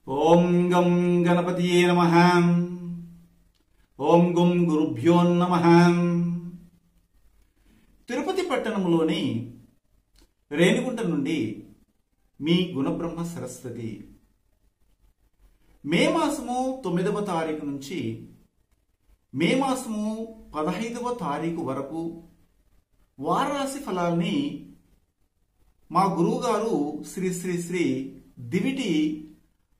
ఓం గం గణపతియే నమః. ఓం గం గురుభ్యో నమః. తిరుపతి పట్టణంలోని రేణిగుంట నుండి మీ గుణబ్రహ్మ సరస్వతి. మే మాసము 9వ తారీఖు నుంచి మే మాసము 15వ తారీఖు వరకు వారరాశి ఫలాల్ని మా గురువు గారు శ్రీ శ్రీ శ్రీ దివిటి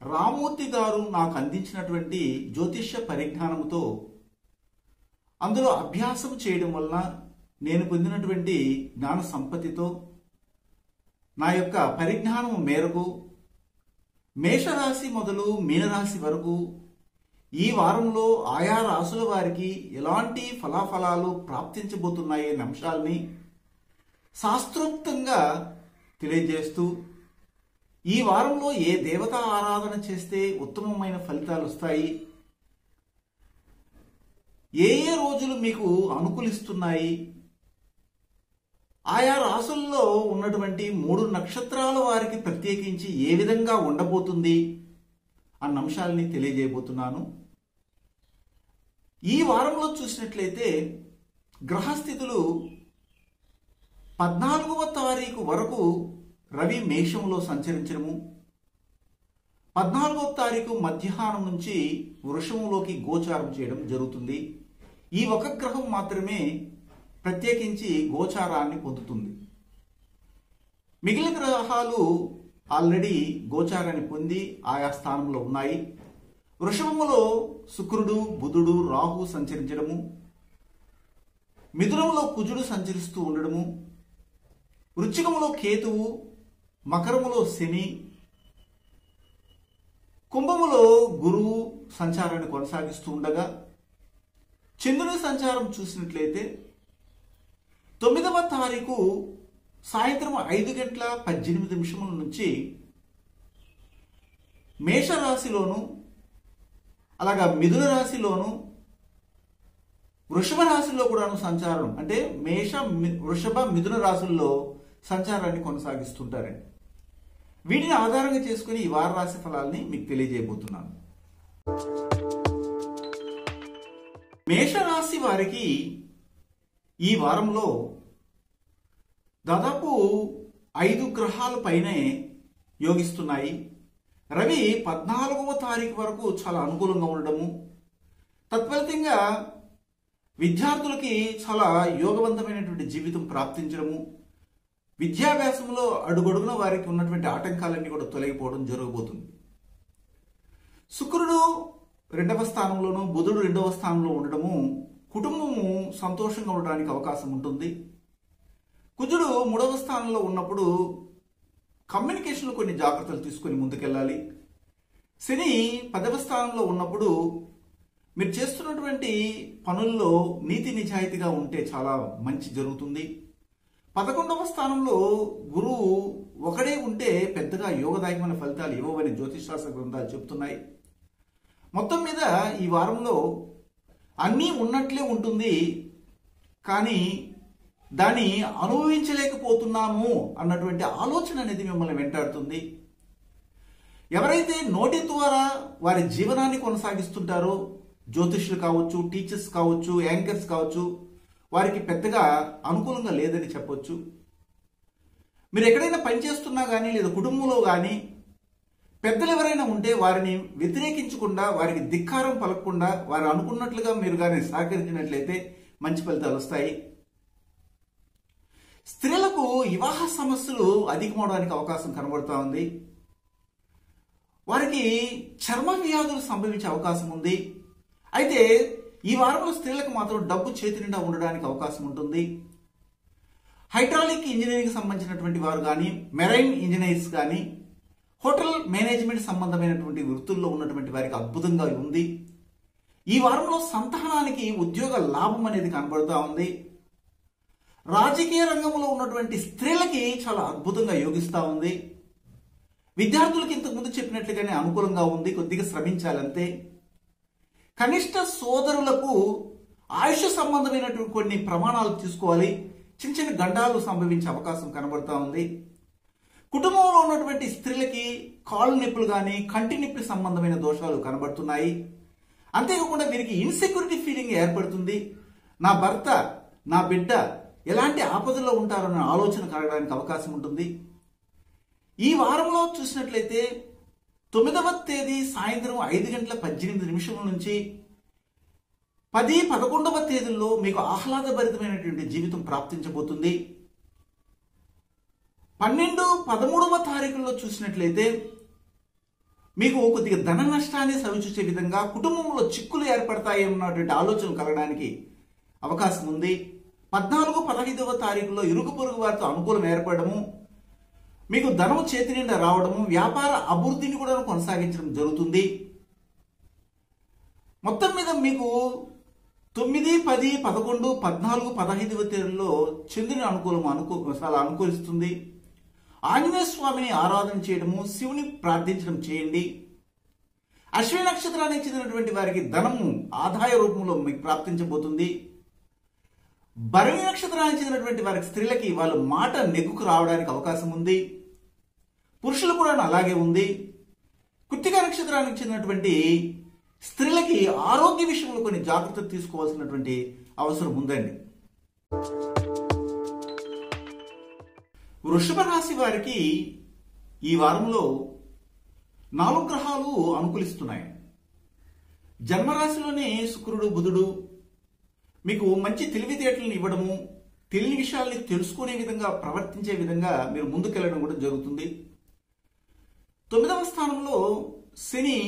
రామూర్తి గారు నాకు అందించినటువంటి జ్యోతిష్య పరిజ్ఞానముతో అందులో అభ్యాసం చేయడం వలన నేను పొందినటువంటి జ్ఞాన సంపత్తితో నా యొక్క పరిజ్ఞానం మేరకు మేషరాశి మొదలు మీనరాశి వరకు ఈ వారంలో ఆయా రాశుల వారికి ఎలాంటి ఫలాఫలాలు ప్రాప్తించబోతున్నాయి అనే అంశాలని శాస్త్రోక్తంగా తెలియజేస్తూ ఈ వారంలో ఏ దేవతా ఆరాధన చేస్తే ఉత్తమమైన ఫలితాలు వస్తాయి, ఏ ఏ రోజులు మీకు అనుకూలిస్తున్నాయి, ఆయా రాసుల్లో ఉన్నటువంటి 3 నక్షత్రాల వారికి ప్రత్యేకించి ఏ విధంగా ఉండబోతుంది అన్న అంశాలని తెలియజేయబోతున్నాను. ఈ వారంలో చూసినట్లయితే గ్రహస్థితులు 14వ తారీఖు వరకు రవి మేషంలో సంచరించడము, 14వ తారీఖు మధ్యాహ్నం నుంచి వృషభంలోకి గోచారం చేయడం జరుగుతుంది. ఈ ఒక గ్రహం మాత్రమే ప్రత్యేకించి గోచారాన్ని పొందుతుంది. మిగిలిన గ్రహాలు ఆల్రెడీ గోచారాన్ని పొంది ఆయా స్థానంలో ఉన్నాయి. వృషభములో శుక్రుడు, బుధుడు, రాహు సంచరించడము, మిథునంలో కుజుడు సంచరిస్తూ ఉండడము, వృశ్చికములో కేతువు, మకరములో శని, కుంభములో గురువు సంచారాన్ని కొనసాగిస్తూ ఉండగా చంద్రుని సంచారం చూసినట్లయితే 9వ తారీఖు సాయంత్రం 5:18 నుంచి మేషరాశిలోను, అలాగా మిథున రాశిలోను, వృషభ రాశిలో కూడాను సంచారం, అంటే వృషభ మిథున రాశుల్లో సంచారాన్ని కొనసాగిస్తుంటారండి. వీటిని ఆధారంగా చేసుకుని ఈ వార రాశి ఫలాల్ని మీకు తెలియజేయబోతున్నాను. మేషరాశి వారికి ఈ వారంలో దాదాపు 5 గ్రహాల పైనే యోగిస్తున్నాయి. రవి 14వ తారీఖు వరకు చాలా అనుకూలంగా ఉండడము, తత్ఫలితంగా విద్యార్థులకి చాలా యోగవంతమైనటువంటి జీవితం ప్రాప్తించడము, విద్యాభ్యాసంలో అడుగడుగున వారికి ఉన్నటువంటి ఆటంకాలన్నీ కూడా తొలగిపోవడం జరగబోతుంది. శుక్రుడు 2వ స్థానంలోను, బుధుడు 2వ స్థానంలో ఉండడము కుటుంబము సంతోషంగా ఉండడానికి అవకాశం ఉంటుంది. కుజుడు 3వ స్థానంలో ఉన్నప్పుడు కమ్యూనికేషన్లో కొన్ని జాగ్రత్తలు తీసుకొని ముందుకెళ్ళాలి. శని 10వ స్థానంలో ఉన్నప్పుడు మీరు చేస్తున్నటువంటి పనుల్లో నీతి నిజాయితీగా ఉంటే చాలా మంచి జరుగుతుంది. 11వ స్థానంలో గురువు ఒకడే ఉంటే పెద్దగా యోగదాయకమైన ఫలితాలు ఇవ్వవని జ్యోతిషాస్త్ర గ్రంథాలు చెప్తున్నాయి. మొత్తం మీద ఈ వారంలో అన్నీ ఉన్నట్లే ఉంటుంది, కానీ దాన్ని అనుభవించలేకపోతున్నాము అన్నటువంటి ఆలోచన అనేది మిమ్మల్ని వెంటాడుతుంది. ఎవరైతే నోటి ద్వారా వారి జీవనాన్ని కొనసాగిస్తుంటారో, జ్యోతిష్యులు కావచ్చు, టీచర్స్ కావచ్చు, యాంకర్స్ కావచ్చు, వారికి పెద్దగా అనుకూలంగా లేదని చెప్పొచ్చు. మీరు ఎక్కడైనా పనిచేస్తున్నా కానీ లేదా కుటుంబంలో కానీ పెద్దలు ఎవరైనా ఉంటే వారిని వ్యతిరేకించకుండా, వారికి ధిక్కారం పలకకుండా వారు అనుకున్నట్లుగా మీరు కానీ సహకరించినట్లయితే మంచి ఫలితాలు వస్తాయి. స్త్రీలకు వివాహ సమస్యలు అధికమవడానికి అవకాశం కనబడుతూ ఉంది. వారికి చర్మ వ్యాధులు సంభవించే అవకాశం ఉంది. అయితే ఈ వారంలో స్త్రీలకు మాత్రం డబ్బు చేతి నిండా ఉండడానికి అవకాశం ఉంటుంది. హైడ్రాలిక్ ఇంజనీరింగ్ సంబంధించినటువంటి వారు కానీ, మెరైన్ ఇంజనీర్స్ కానీ, హోటల్ మేనేజ్మెంట్ సంబంధమైనటువంటి వృత్తుల్లో ఉన్నటువంటి వారికి అద్భుతంగా ఉంది. ఈ వారంలో సంతానానికి ఉద్యోగ లాభం అనేది కనబడుతూ ఉంది. రాజకీయ రంగంలో ఉన్నటువంటి స్త్రీలకి చాలా అద్భుతంగా యోగిస్తూ ఉంది. విద్యార్థులకు ఇంతకుముందు చెప్పినట్లుగానే అనుకూలంగా ఉంది, కొద్దిగా శ్రమించాలంతే. కనిష్ట సోదరులకు ఆయుష్ సంబంధమైనటువంటి కొన్ని ప్రమాణాలు తీసుకోవాలి, చిన్న చిన్న గండాలు సంభవించే అవకాశం కనబడుతూ ఉంది. కుటుంబంలో ఉన్నటువంటి స్త్రీలకి కాళ్ళు నొప్పులు కానీ కంటి నొప్పి సంబంధమైన దోషాలు కనబడుతున్నాయి. అంతేకాకుండా వీరికి ఇన్సెక్యూరిటీ ఫీలింగ్ ఏర్పడుతుంది. నా భర్త, నా బిడ్డ ఎలాంటి ఆపదలో ఉంటారన్న ఆలోచన కలగడానికి అవకాశం ఉంటుంది. ఈ వారంలో చూసినట్లయితే 9వ తేదీ సాయంత్రం 5:18 నుంచి 10, 11వ తేదీల్లో మీకు ఆహ్లాదభరితమైనటువంటి జీవితం ప్రాప్తించబోతుంది. 12, 13వ తారీఖుల్లో చూసినట్లయితే మీకు కొద్దిగా ధన నష్టాన్ని సవిచూసే విధంగా కుటుంబంలో చిక్కులు ఏర్పడతాయి అన్నటువంటి ఆలోచనలు కలగడానికి అవకాశం ఉంది. 14, 15వ తారీఖుల్లో ఇరుగు పొరుగు వారితో అనుకూలం ఏర్పడము, మీకు ధనం చేతి నిండా రావడము, వ్యాపార అభివృద్ధిని కూడా కొనసాగించడం జరుగుతుంది. మొత్తం మీద మీకు 9, 10, 11, 14, 15వ తేదీల్లో చంద్రుని చాలా అనుకూలిస్తుంది. ఆంజనేయ స్వామిని ఆరాధన చేయడము, శివుని ప్రార్థించడం చేయండి. అశ్విని నక్షత్రానికి చెందినటువంటి వారికి ధనము ఆదాయ రూపంలో మీకు ప్రాప్తించబోతుంది. భరణి నక్షత్రానికి చెందినటువంటి వారికి స్త్రీలకి వాళ్ళ మాట నెగ్గుకు రావడానికి అవకాశం ఉంది. పురుషులు కూడా అలాగే ఉంది. కృత్తిక నక్షత్రానికి చెందినటువంటి స్త్రీలకి ఆరోగ్య విషయంలో కొన్ని జాగ్రత్తలు తీసుకోవాల్సినటువంటి అవసరం ఉందండి. వృషభ రాశి వారికి ఈ వారంలో 4 గ్రహాలు అనుకూలిస్తున్నాయి. జన్మరాశిలోనే శుక్రుడు, బుధుడు మీకు మంచి తెలివితేటలను ఇవ్వడము, తెలియని విషయాల్ని తెలుసుకునే విధంగా ప్రవర్తించే విధంగా మీరు ముందుకెళ్ళడం కూడా జరుగుతుంది. 9వ స్థానంలో శని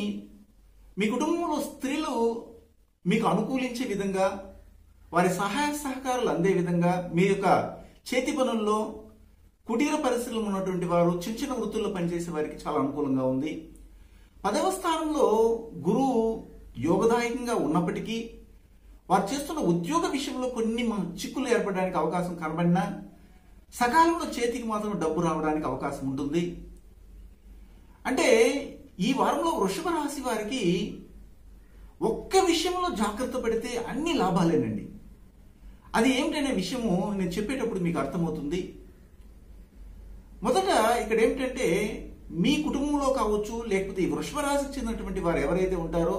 మీ కుటుంబంలో స్త్రీలు మీకు అనుకూలించే విధంగా, వారి సహాయ సహకారాలు అందే విధంగా, మీ యొక్క చేతి పనుల్లో కుటీర పరిశ్రమలో ఉన్నటువంటి వారు, చిన్న చిన్న వృత్తుల్లో పనిచేసే వారికి చాలా అనుకూలంగా ఉంది. 10వ స్థానంలో గురువు యోగదాయకంగా ఉన్నప్పటికీ వారు చేస్తున్న ఉద్యోగ విషయంలో కొన్ని చిక్కులు ఏర్పడడానికి అవకాశం కనబడినా సకాలంలో చేతికి మాత్రం డబ్బు రావడానికి అవకాశం ఉంటుంది. అంటే ఈ వారంలో వృషభ రాశి వారికి ఒక్క విషయంలో జాగ్రత్త పడితే అన్ని లాభాలేనండి. అది ఏమిటనే విషయము నేను చెప్పేటప్పుడు మీకు అర్థమవుతుంది. మొదట ఇక్కడ ఏమిటంటే మీ కుటుంబంలో కావచ్చు, లేకపోతే ఈ వృషభ రాశికి చెందినటువంటి వారు ఎవరైతే ఉంటారో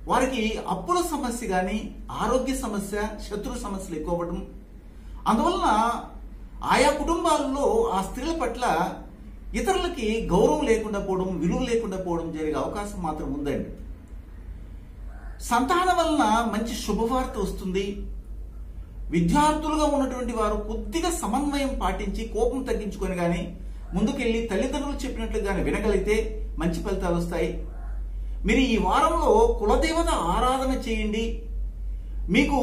వారికి అప్పుల సమస్య కానీ, ఆరోగ్య సమస్య, శత్రు సమస్యలు ఎక్కువ అవ్వడం, అందువలన ఆయా కుటుంబాల్లో ఆ స్త్రీల పట్ల ఇతరులకి గౌరవం లేకుండా పోవడం, విలువ లేకుండా పోవడం జరిగే అవకాశం మాత్రం ఉందండి. సంతానం వలన మంచి శుభవార్త వస్తుంది. విద్యార్థులుగా ఉన్నటువంటి వారు కొద్దిగా సమన్వయం పాటించి కోపం తగ్గించుకొని కానీ ముందుకెళ్ళి తల్లిదండ్రులు చెప్పినట్లు కానీ వినగలిగితే మంచి ఫలితాలు వస్తాయి. మీరు ఈ వారంలో కులదేవత ఆరాధన చేయండి. మీకు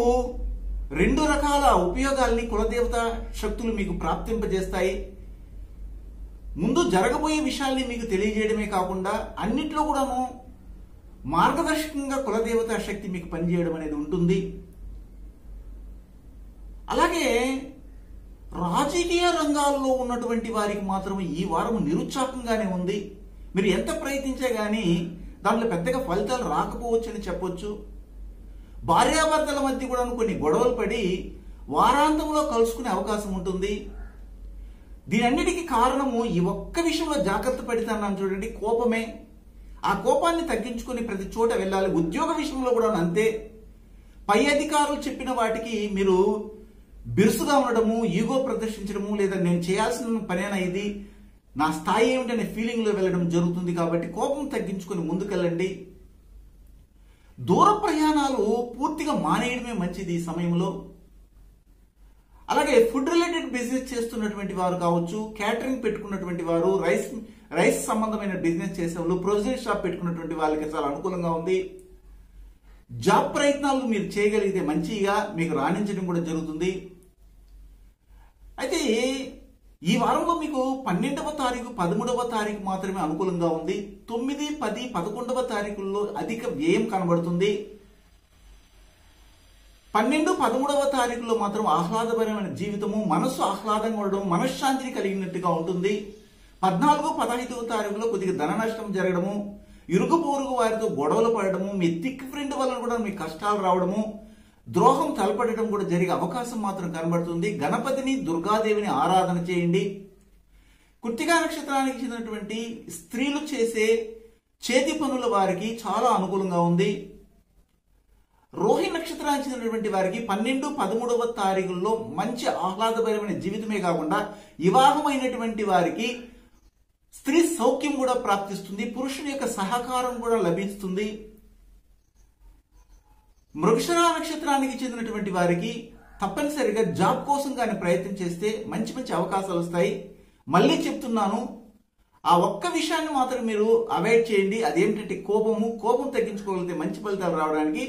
2 రకాల ఉపయోగాల్ని కులదేవత శక్తులు మీకు ప్రాప్తింపజేస్తాయి. ముందు జరగబోయే విషయాల్ని మీకు తెలియజేయడమే కాకుండా అన్నిట్లో కూడాను మార్గదర్శకంగా కులదేవత శక్తి మీకు పనిచేయడం అనేది ఉంటుంది. అలాగే రాజకీయ రంగాల్లో ఉన్నటువంటి వారికి మాత్రం ఈ వారం నిరుత్సాహంగానే ఉంది. మీరు ఎంత ప్రయత్నించే కానీ దాంట్లో పెద్దగా ఫలితాలు రాకపోవచ్చు అని చెప్పొచ్చు. భార్యాభర్తల మధ్య కూడా కొన్ని గొడవలు పడి వారాంతంలో కలుసుకునే అవకాశం ఉంటుంది. దీనన్నిటికీ కారణము ఈ ఒక్క విషయంలో జాగ్రత్త పడితేన్నాను చూడండి, కోపమే. ఆ కోపాన్ని తగ్గించుకొని ప్రతి చోట వెళ్ళాలి. ఉద్యోగ విషయంలో కూడా అంతే. పై అధికారులు చెప్పిన వాటికి మీరు బిరుసుగా ఉండడము, ఈగో ప్రదర్శించడము, లేదా నేను చేయాల్సిన పనేనా ఇది, నా స్థాయి ఏమిటనే ఫీలింగ్లో వెళ్ళడం జరుగుతుంది. కాబట్టి కోపం తగ్గించుకొని ముందుకెళ్ళండి. దూర ప్రయాణాలు పూర్తిగా మానేయడమే మంచిది ఈ సమయంలో. అలాగే ఫుడ్ రిలేటెడ్ బిజినెస్ చేస్తున్నటువంటి వారు కావచ్చు, క్యాటరింగ్ పెట్టుకున్నటువంటి వారు, రైస్ సంబంధమైన బిజినెస్ చేసేవాళ్ళు, ప్రొవిజన్ షాప్ పెట్టుకున్నటువంటి వాళ్ళకి చాలా అనుకూలంగా ఉంది. జాబ్ ప్రయత్నాలు మీరు చేయగలిగితే మంచిగా మీకు రాణించడం కూడా జరుగుతుంది. అయితే ఈ వారంలో మీకు 12వ తారీఖు, 13వ తారీఖు మాత్రమే అనుకూలంగా ఉంది. 9, 10, 11వ తారీఖుల్లో అధిక వ్యయం కనబడుతుంది. 12, 13వ తారీఖులో మాత్రం ఆహ్లాదకరమైన జీవితము, మనస్సు ఆహ్లాదంగా ఉండడం, మనశ్శాంతిని కలిగినట్టుగా ఉంటుంది. 14, 15వ తారీఖులో కొద్దిగా ధన నష్టం జరగడము, ఇరుగు పొరుగు వారితో గొడవలు పడడము, మీ థిక్ ఫ్రెండ్ వలన కూడా మీకు కష్టాలు రావడము, ద్రోహం తలపడటం కూడా జరిగే అవకాశం మాత్రం కనబడుతుంది. గణపతిని, దుర్గాదేవిని ఆరాధన చేయండి. కృత్తికా నక్షత్రానికి చెందినటువంటి స్త్రీలు చేసే చేతి పనుల వారికి చాలా అనుకూలంగా ఉంది. రోహిణి నక్షత్రానికి చెందినటువంటి వారికి 12, 13వ తారీఖుల్లో మంచి ఆహ్లాదకరమైన జీవితమే కాకుండా వివాహమైనటువంటి వారికి స్త్రీ సౌఖ్యం కూడా ప్రాప్తిస్తుంది. పురుషుని యొక్క సహకారం కూడా లభిస్తుంది. మృగశిర నక్షత్రానికి చెందినటువంటి వారికి తప్పనిసరిగా జాబ్ కోసం కానీ ప్రయత్నం చేస్తే మంచి మంచి అవకాశాలు వస్తాయి. మళ్ళీ చెప్తున్నాను, ఆ ఒక్క విషయాన్ని మాత్రం మీరు అవాయిడ్ చేయండి. అదేమిటంటే కోపం తగ్గించుకోగలిగితే మంచి ఫలితాలు రావడానికి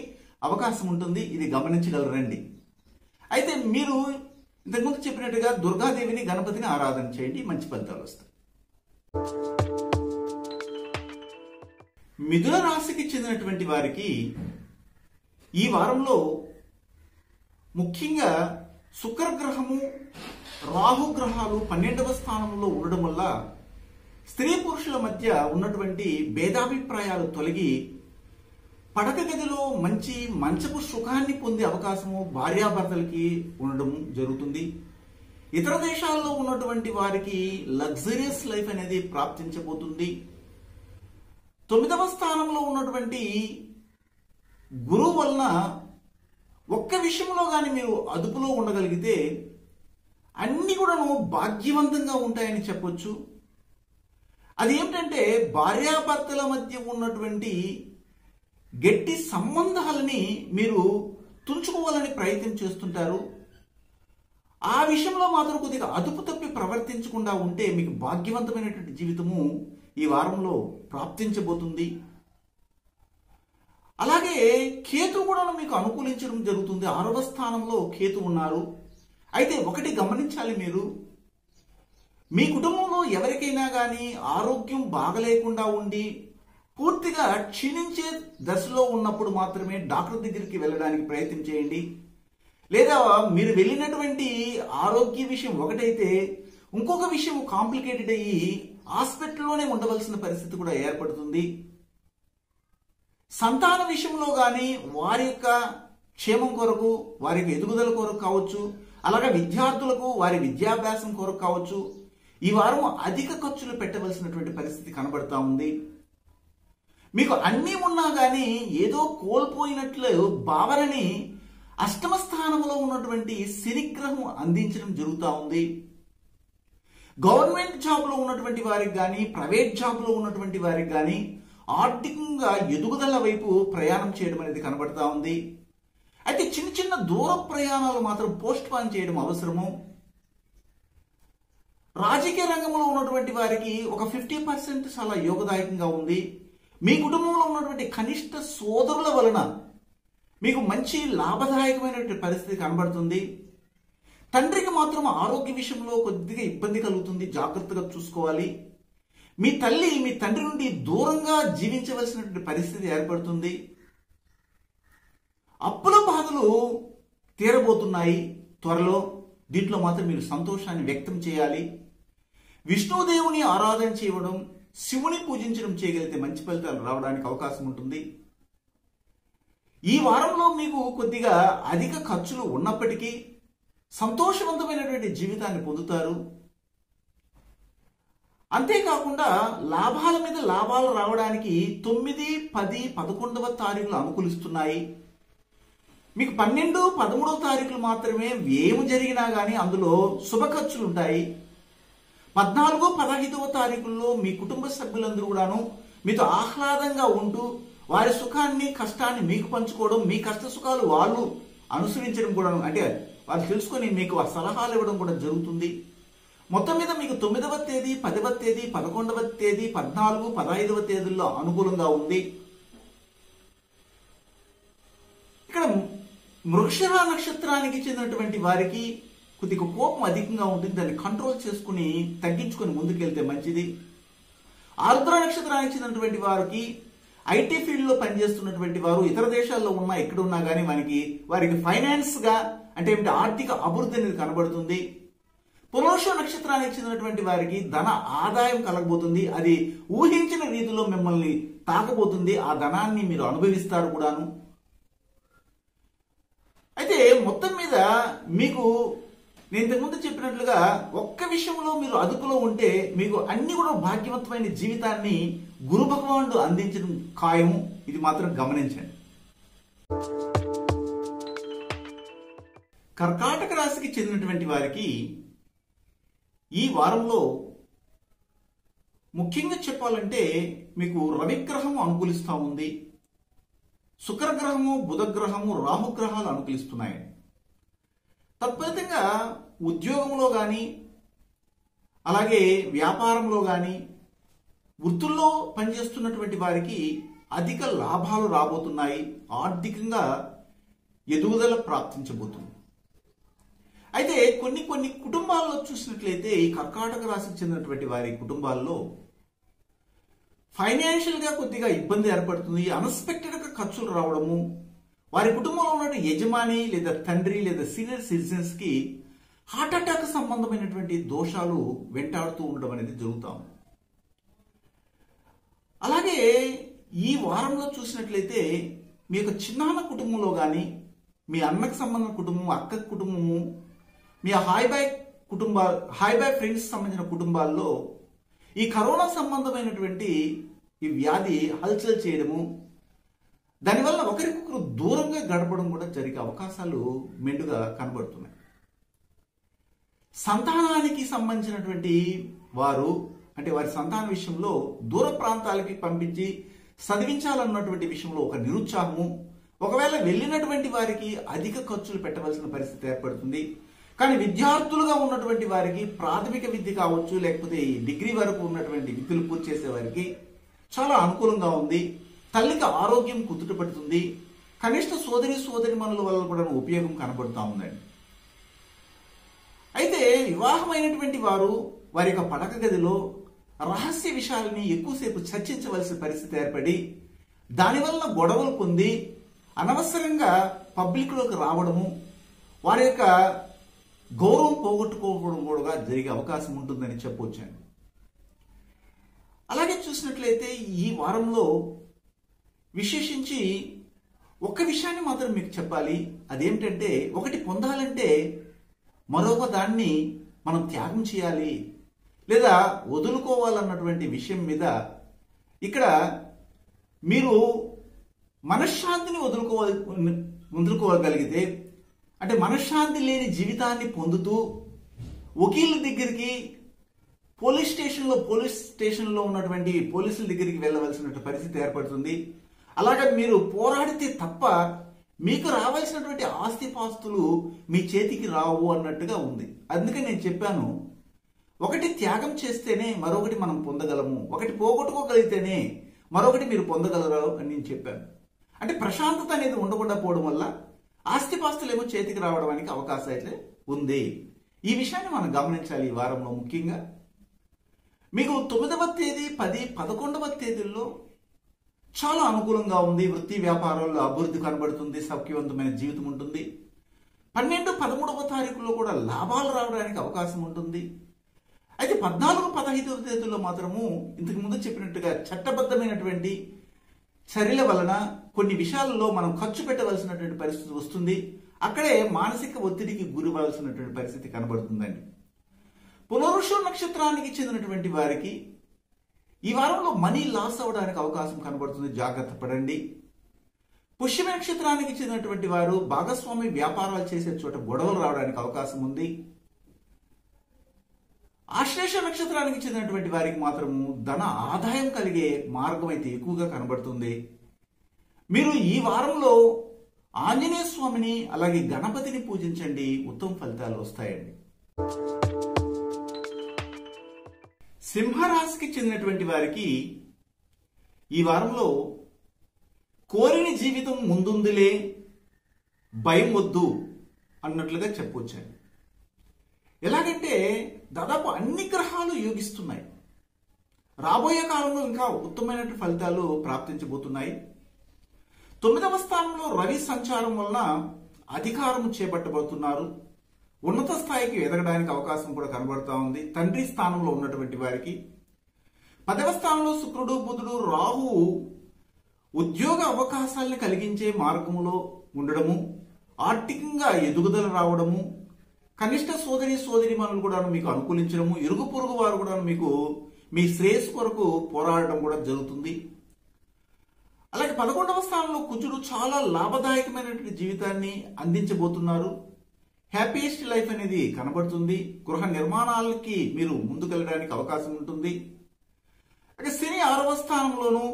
అవకాశం ఉంటుంది. ఇది గమనించగలరండి. అయితే మీరు ఇంతకుముందు చెప్పినట్టుగా దుర్గాదేవిని, గణపతిని ఆరాధన చేయండి, మంచి ఫలితాలు వస్తాయి. మిథున రాశికి చెందినటువంటి వారికి ఈ వారంలో ముఖ్యంగా శుక్రగ్రహము, రాహుగ్రహాలు 12వ స్థానంలో ఉండడం వల్ల స్త్రీ పురుషుల మధ్య ఉన్నటువంటి భేదాభిప్రాయాలు తొలగి పడక గదిలో మంచి మంచపు సుఖాన్ని పొందే అవకాశము భార్యాభర్తలకి ఉండడం జరుగుతుంది. ఇతర దేశాల్లో ఉన్నటువంటి వారికి లగ్జరియస్ లైఫ్ అనేది ప్రాప్తించబోతుంది. 9వ స్థానంలో ఉన్నటువంటి గురువు వలన ఒక్క విషయంలో కానీ మీరు అదుపులో ఉండగలిగితే అన్ని కూడాను భాగ్యవంతంగా ఉంటాయని చెప్పొచ్చు. అదేమిటంటే భార్యాభర్తల మధ్య ఉన్నటువంటి గట్టి సంబంధాలని మీరు తుంచుకోవాలని ప్రయత్నం చేస్తుంటారు. ఆ విషయంలో మాత్రం కొద్దిగా అదుపు తప్పి ప్రవర్తించకుండా ఉంటే మీకు భాగ్యవంతమైనటువంటి జీవితము ఈ వారంలో ప్రాప్తించబోతుంది. అలాగే కేతు కూడా మీకు అనుకూలించడం జరుగుతుంది. 6వ స్థానంలో కేతు ఉన్నారు. అయితే ఒకటి గమనించాలి, మీరు మీ కుటుంబంలో ఎవరికైనా కానీ ఆరోగ్యం బాగలేకుండా ఉండి పూర్తిగా క్షీణించే దశలో ఉన్నప్పుడు మాత్రమే డాక్టర్ దగ్గరికి వెళ్ళడానికి ప్రయత్నం చేయండి. లేదా మీరు వెళ్ళినటువంటి ఆరోగ్య విషయం ఒకటైతే ఇంకొక విషయం కాంప్లికేటెడ్ అయ్యి హాస్పిటల్లోనే ఉండవలసిన పరిస్థితి కూడా ఏర్పడుతుంది. సంతాన విషయంలో కానీ వారి యొక్క క్షేమం కొరకు, వారి యొక్క ఎదుగుదల కొరకు కావచ్చు, అలాగే విద్యార్థులకు వారి విద్యాభ్యాసం కొరకు కావచ్చు, ఈ వారం అధిక ఖర్చులు పెట్టవలసినటువంటి పరిస్థితి కనబడతా ఉంది. మీకు అన్నీ ఉన్నా కానీ ఏదో కోల్పోయినట్లు భావనని అష్టమ స్థానంలో ఉన్నటువంటి శనిగ్రహం అందించడం జరుగుతూ ఉంది. గవర్నమెంట్ జాబ్లో ఉన్నటువంటి వారికి కానీ, ప్రైవేట్ జాబ్లో ఉన్నటువంటి వారికి కానీ ఆర్థికంగా ఎదుగుదల వైపు ప్రయాణం చేయడం అనేది కనబడతా ఉంది. అయితే చిన్న చిన్న దూర ప్రయాణాలు మాత్రం పోస్ట్ పోన్ చేయడం అవసరము. రాజకీయ రంగంలో ఉన్నటువంటి వారికి ఒక 50% చాలా యోగదాయకంగా ఉంది. మీ కుటుంబంలో ఉన్నటువంటి కనిష్ట సోదరుల వలన మీకు మంచి లాభదాయకమైనటువంటి పరిస్థితి కనబడుతుంది. తండ్రికి మాత్రం ఆరోగ్య విషయంలో కొద్దిగా ఇబ్బంది కలుగుతుంది, జాగ్రత్తగా చూసుకోవాలి. మీ తల్లి మీ తండ్రి నుండి దూరంగా జీవించవలసినటువంటి పరిస్థితి ఏర్పడుతుంది. అప్పుల బాధలు తీరబోతున్నాయి త్వరలో. దీంట్లో మాత్రం మీరు సంతోషాన్ని వ్యక్తం చేయాలి. విష్ణుదేవుని ఆరాధన చేయడం, శివుని పూజించడం చేయగలిగితే మంచి ఫలితాలు రావడానికి అవకాశం ఉంటుంది. ఈ వారంలో మీకు కొద్దిగా అధిక ఖర్చులు ఉన్నప్పటికీ సంతోషవంతమైనటువంటి జీవితాన్ని పొందుతారు. అంతేకాకుండా లాభాల మీద లాభాలు రావడానికి 9, 10, 11వ తారీఖులు అనుకూలిస్తున్నాయి. మీకు 12, 13వ తారీఖులు మాత్రమే వ్యయం జరిగినా కానీ అందులో శుభ ఖర్చులు ఉంటాయి. 14, 15వ తారీఖుల్లో మీ కుటుంబ సభ్యులందరూ కూడాను మీతో ఆహ్లాదంగా ఉంటూ వారి సుఖాన్ని, కష్టాన్ని మీకు పంచుకోవడం, మీ కష్ట సుఖాలు వాళ్ళు అనుసరించడం కూడా, అంటే వాళ్ళు తెలుసుకొని మీకు ఆ సలహాలు ఇవ్వడం కూడా జరుగుతుంది. మొత్తం మీద మీకు 9వ తేదీ, 10వ తేదీ, 11వ తేదీ, 14, 15వ తేదీల్లో అనుకూలంగా ఉంది. ఇక్కడ మృగశిర నక్షత్రానికి చెందినటువంటి వారికి కొద్దిగా కోపం అధికంగా ఉంటుంది. దాన్ని కంట్రోల్ చేసుకుని తగ్గించుకొని ముందుకెళ్తే మంచిది. ఆరుద్ర నక్షత్రానికి చెందినటువంటి వారికి ఐటీ ఫీల్డ్ లో పనిచేస్తున్నటువంటి వారు ఇతర దేశాల్లో ఉన్నా ఎక్కడ ఉన్నా కానీ వారికి ఫైనాన్స్ గా అంటే ఏమిటి ఆర్థిక అభివృద్ధి అనేది కనబడుతుంది. పునర్వసు నక్షత్రానికి చెందినటువంటి వారికి ధన ఆదాయం కలగబోతుంది. అది ఊహించిన రీతిలో మిమ్మల్ని తాకబోతుంది. ఆ ధనాన్ని మీరు అనుభవిస్తారు కూడాను. అయితే మొత్తం మీద మీకు నేను ఇంతకుముందు చెప్పినట్లుగా ఒక్క విషయంలో మీరు అదుపులో ఉంటే మీకు అన్ని కూడా భాగ్యవంతమైన జీవితాన్ని గురు భగవానుడు అందించడం ఖాయం. ఇది మాత్రం గమనించండి. కర్కాటక రాశికి చెందినటువంటి వారికి ఈ వారంలో ముఖ్యంగా చెప్పాలంటే మీకు రవిగ్రహం అనుకూలిస్తూ ఉంది, శుక్రగ్రహము, బుధగ్రహము, రాహుగ్రహాలు అనుకూలిస్తున్నాయి. తత్ఫలితంగా ఉద్యోగంలో కానీ అలాగే వ్యాపారంలో కానీ వృత్తుల్లో పనిచేస్తున్నటువంటి వారికి అధిక లాభాలు రాబోతున్నాయి. ఆర్థికంగా ఎదుగుదల ప్రాప్తించబోతుంది. అయితే కొన్ని కుటుంబాల్లో చూసినట్లయితే ఈ కర్కాటక రాశికి చెందినటువంటి వారి కుటుంబాల్లో ఫైనాన్షియల్ గా కొద్దిగా ఇబ్బంది ఏర్పడుతుంది. అన్ఎక్స్పెక్టెడ్ గా ఖర్చులు రావడము, వారి కుటుంబంలో ఉన్న యజమాని లేదా తండ్రి లేదా సీనియర్ సిటిజన్స్ కి హార్ట్ అటాక్ సంబంధమైనటువంటి దోషాలు వెంటాడుతూ ఉండడం అనేది జరుగుతాం. అలాగే ఈ వారంలో చూసినట్లయితే మీ యొక్క చిన్నాన్న కుటుంబంలో కానీ, మీ అన్నకు సంబంధించిన కుటుంబం, అక్క కుటుంబము, మీ హాయ్ బై ఫ్రెండ్స్ సంబంధించిన కుటుంబాల్లో ఈ కరోనా సంబంధమైనటువంటి ఈ వ్యాధి హల్చల్ చేయడము, దానివల్ల ఒకరికొకరు దూరంగా గడపడం కూడా జరిగే అవకాశాలు మెండుగా కనబడుతున్నాయి. సంతానానికి సంబంధించినటువంటి వారు అంటే వారి సంతాన విషయంలో దూర ప్రాంతాలకి పంపించి చదివించాలన్నటువంటి విషయంలో ఒక నిరుత్సాహము, ఒకవేళ వెళ్ళినటువంటి వారికి అధిక ఖర్చులు పెట్టవలసిన పరిస్థితి ఏర్పడుతుంది. కానీ విద్యార్థులుగా ఉన్నటువంటి వారికి ప్రాథమిక విద్య కావచ్చు, లేకపోతే డిగ్రీ వరకు ఉన్నటువంటి విద్యలు పూర్తి చేసే వారికి చాలా అనుకూలంగా ఉంది. తల్లికి ఆరోగ్యం కుదుటపడుతుంది. కనిష్ట సోదరిమణుల వల్ల కూడా ఉపయోగం కనబడుతూ ఉందండి. అయితే వివాహమైనటువంటి వారు వారి యొక్క పడక గదిలో రహస్య విషయాలని ఎక్కువసేపు చర్చించవలసిన పరిస్థితి ఏర్పడి దానివల్ల గొడవలు పొంది అనవసరంగా పబ్లిక్లోకి రావడము, వారి యొక్క గౌరవం పోగొట్టుకోవడం కూడా జరిగే అవకాశం ఉంటుందని చెప్పవచ్చాను. అలాగే చూసినట్లయితే ఈ వారంలో విశేషించి ఒక్క విషయాన్ని మాత్రం మీకు చెప్పాలి. అదేమిటంటే, ఒకటి పొందాలంటే మరొక దాన్ని మనం త్యాగం చేయాలి లేదా వదులుకోవాలన్నటువంటి విషయం మీద ఇక్కడ మీరు మనశ్శాంతిని వదులుకోగలిగితే, అంటే మనశ్శాంతి లేని జీవితాన్ని పొందుతూ వకీళ్ళ దగ్గరికి పోలీస్ స్టేషన్లో ఉన్నటువంటి పోలీసుల దగ్గరికి వెళ్ళవలసిన పరిస్థితి ఏర్పడుతుంది. అలాగే మీరు పోరాడితే తప్ప మీకు రావాల్సినటువంటి ఆస్తిపాస్తులు మీ చేతికి రావు అన్నట్టుగా ఉంది. అందుకే నేను చెప్పాను, ఒకటి త్యాగం చేస్తేనే మరొకటి మనం పొందగలము, ఒకటి పోగొట్టుకోగలిగితేనే మరొకటి మీరు పొందగలరు అని నేను చెప్పాను. అంటే ప్రశాంతత అనేది ఉండకుండా పోవడం వల్ల ఆస్తిపాస్తులు ఏమో చేతికి రావడానికి అవకాశం అయితే ఉంది. ఈ విషయాన్ని మనం గమనించాలి. ఈ వారంలో ముఖ్యంగా మీకు 9వ తేదీ, 10, 11వ తేదీల్లో చాలా అనుకూలంగా ఉంది. వృత్తి వ్యాపారాల్లో అభివృద్ధి కనబడుతుంది, సౌఖ్యవంతమైన జీవితం ఉంటుంది. 12, 13వ తారీఖులో కూడా లాభాలు రావడానికి అవకాశం ఉంటుంది. అయితే 14, 15వ తేదీలో మాత్రము ఇంతకు ముందు చెప్పినట్టుగా చట్టబద్ధమైనటువంటి చర్యల వలన కొన్ని విషయాలలో మనం ఖర్చు పెట్టవలసినటువంటి పరిస్థితి వస్తుంది. అక్కడే మానసిక ఒత్తిడికి గురివలసినటువంటి పరిస్థితి కనబడుతుందండి. పునరుష నక్షత్రానికి చెందినటువంటి వారికి ఈ వారంలో మనీ లాస్ అవడానికి అవకాశం కనబడుతుంది, జాగ్రత్త పడండి. పుష్య నక్షత్రానికి చెందినటువంటి వారు భాగస్వామి వ్యాపారాలు చేసే చోట గొడవలు రావడానికి అవకాశం ఉంది. ఆశ్లేష నక్షత్రానికి చెందినటువంటి వారికి మాత్రము ధన ఆదాయం కలిగే మార్గం అయితే ఎక్కువగా కనబడుతుంది. మీరు ఈ వారంలో ఆంజనేయ స్వామిని అలాగే గణపతిని పూజించండి, ఉత్తమ ఫలితాలు వస్తాయండి. సింహరాశికి చెందినటువంటి వారికి ఈ వారంలో కోరిన జీవితం ముందుందిలే, భయం వద్దు అన్నట్లుగా చెప్పొచ్చండి. ఎలాగంటే దాదాపు అన్ని గ్రహాలు యోగిస్తున్నాయి. రాబోయే కాలంలో ఇంకా ఉత్తమమైనటువంటి ఫలితాలు ప్రాప్తించబోతున్నాయి. 9వ స్థానంలో రవి సంచారం వలన అధికారం చేపట్టబోతున్నారు. ఉన్నత స్థాయికి ఎదగడానికి అవకాశం కూడా కనబడతా ఉంది. తండ్రి స్థానంలో ఉన్నటువంటి వారికి 10వ స్థానంలో శుక్రుడు, బుధుడు, రాహువు ఉద్యోగ అవకాశాలను కలిగించే మార్గంలో ఉండడము, ఆర్థికంగా ఎదుగుదల రావడము, కనిష్ట సోదరిమణులు కూడా మీకు అనుకూలించడము, ఇరుగు పొరుగు వారు కూడా మీకు మీ శ్రేయస్సు కొరకు పోరాడడం కూడా జరుగుతుంది. అలాగే 11వ స్థానంలో కుజుడు చాలా లాభదాయకమైనటువంటి జీవితాన్ని అందించబోతున్నారు. హ్యాపీయెస్ట్ లైఫ్ అనేది కనబడుతుంది. గృహ నిర్మాణాలకి మీరు ముందుకెళ్ళడానికి అవకాశం ఉంటుంది. అలాగే శని 6వ స్థానంలోనూ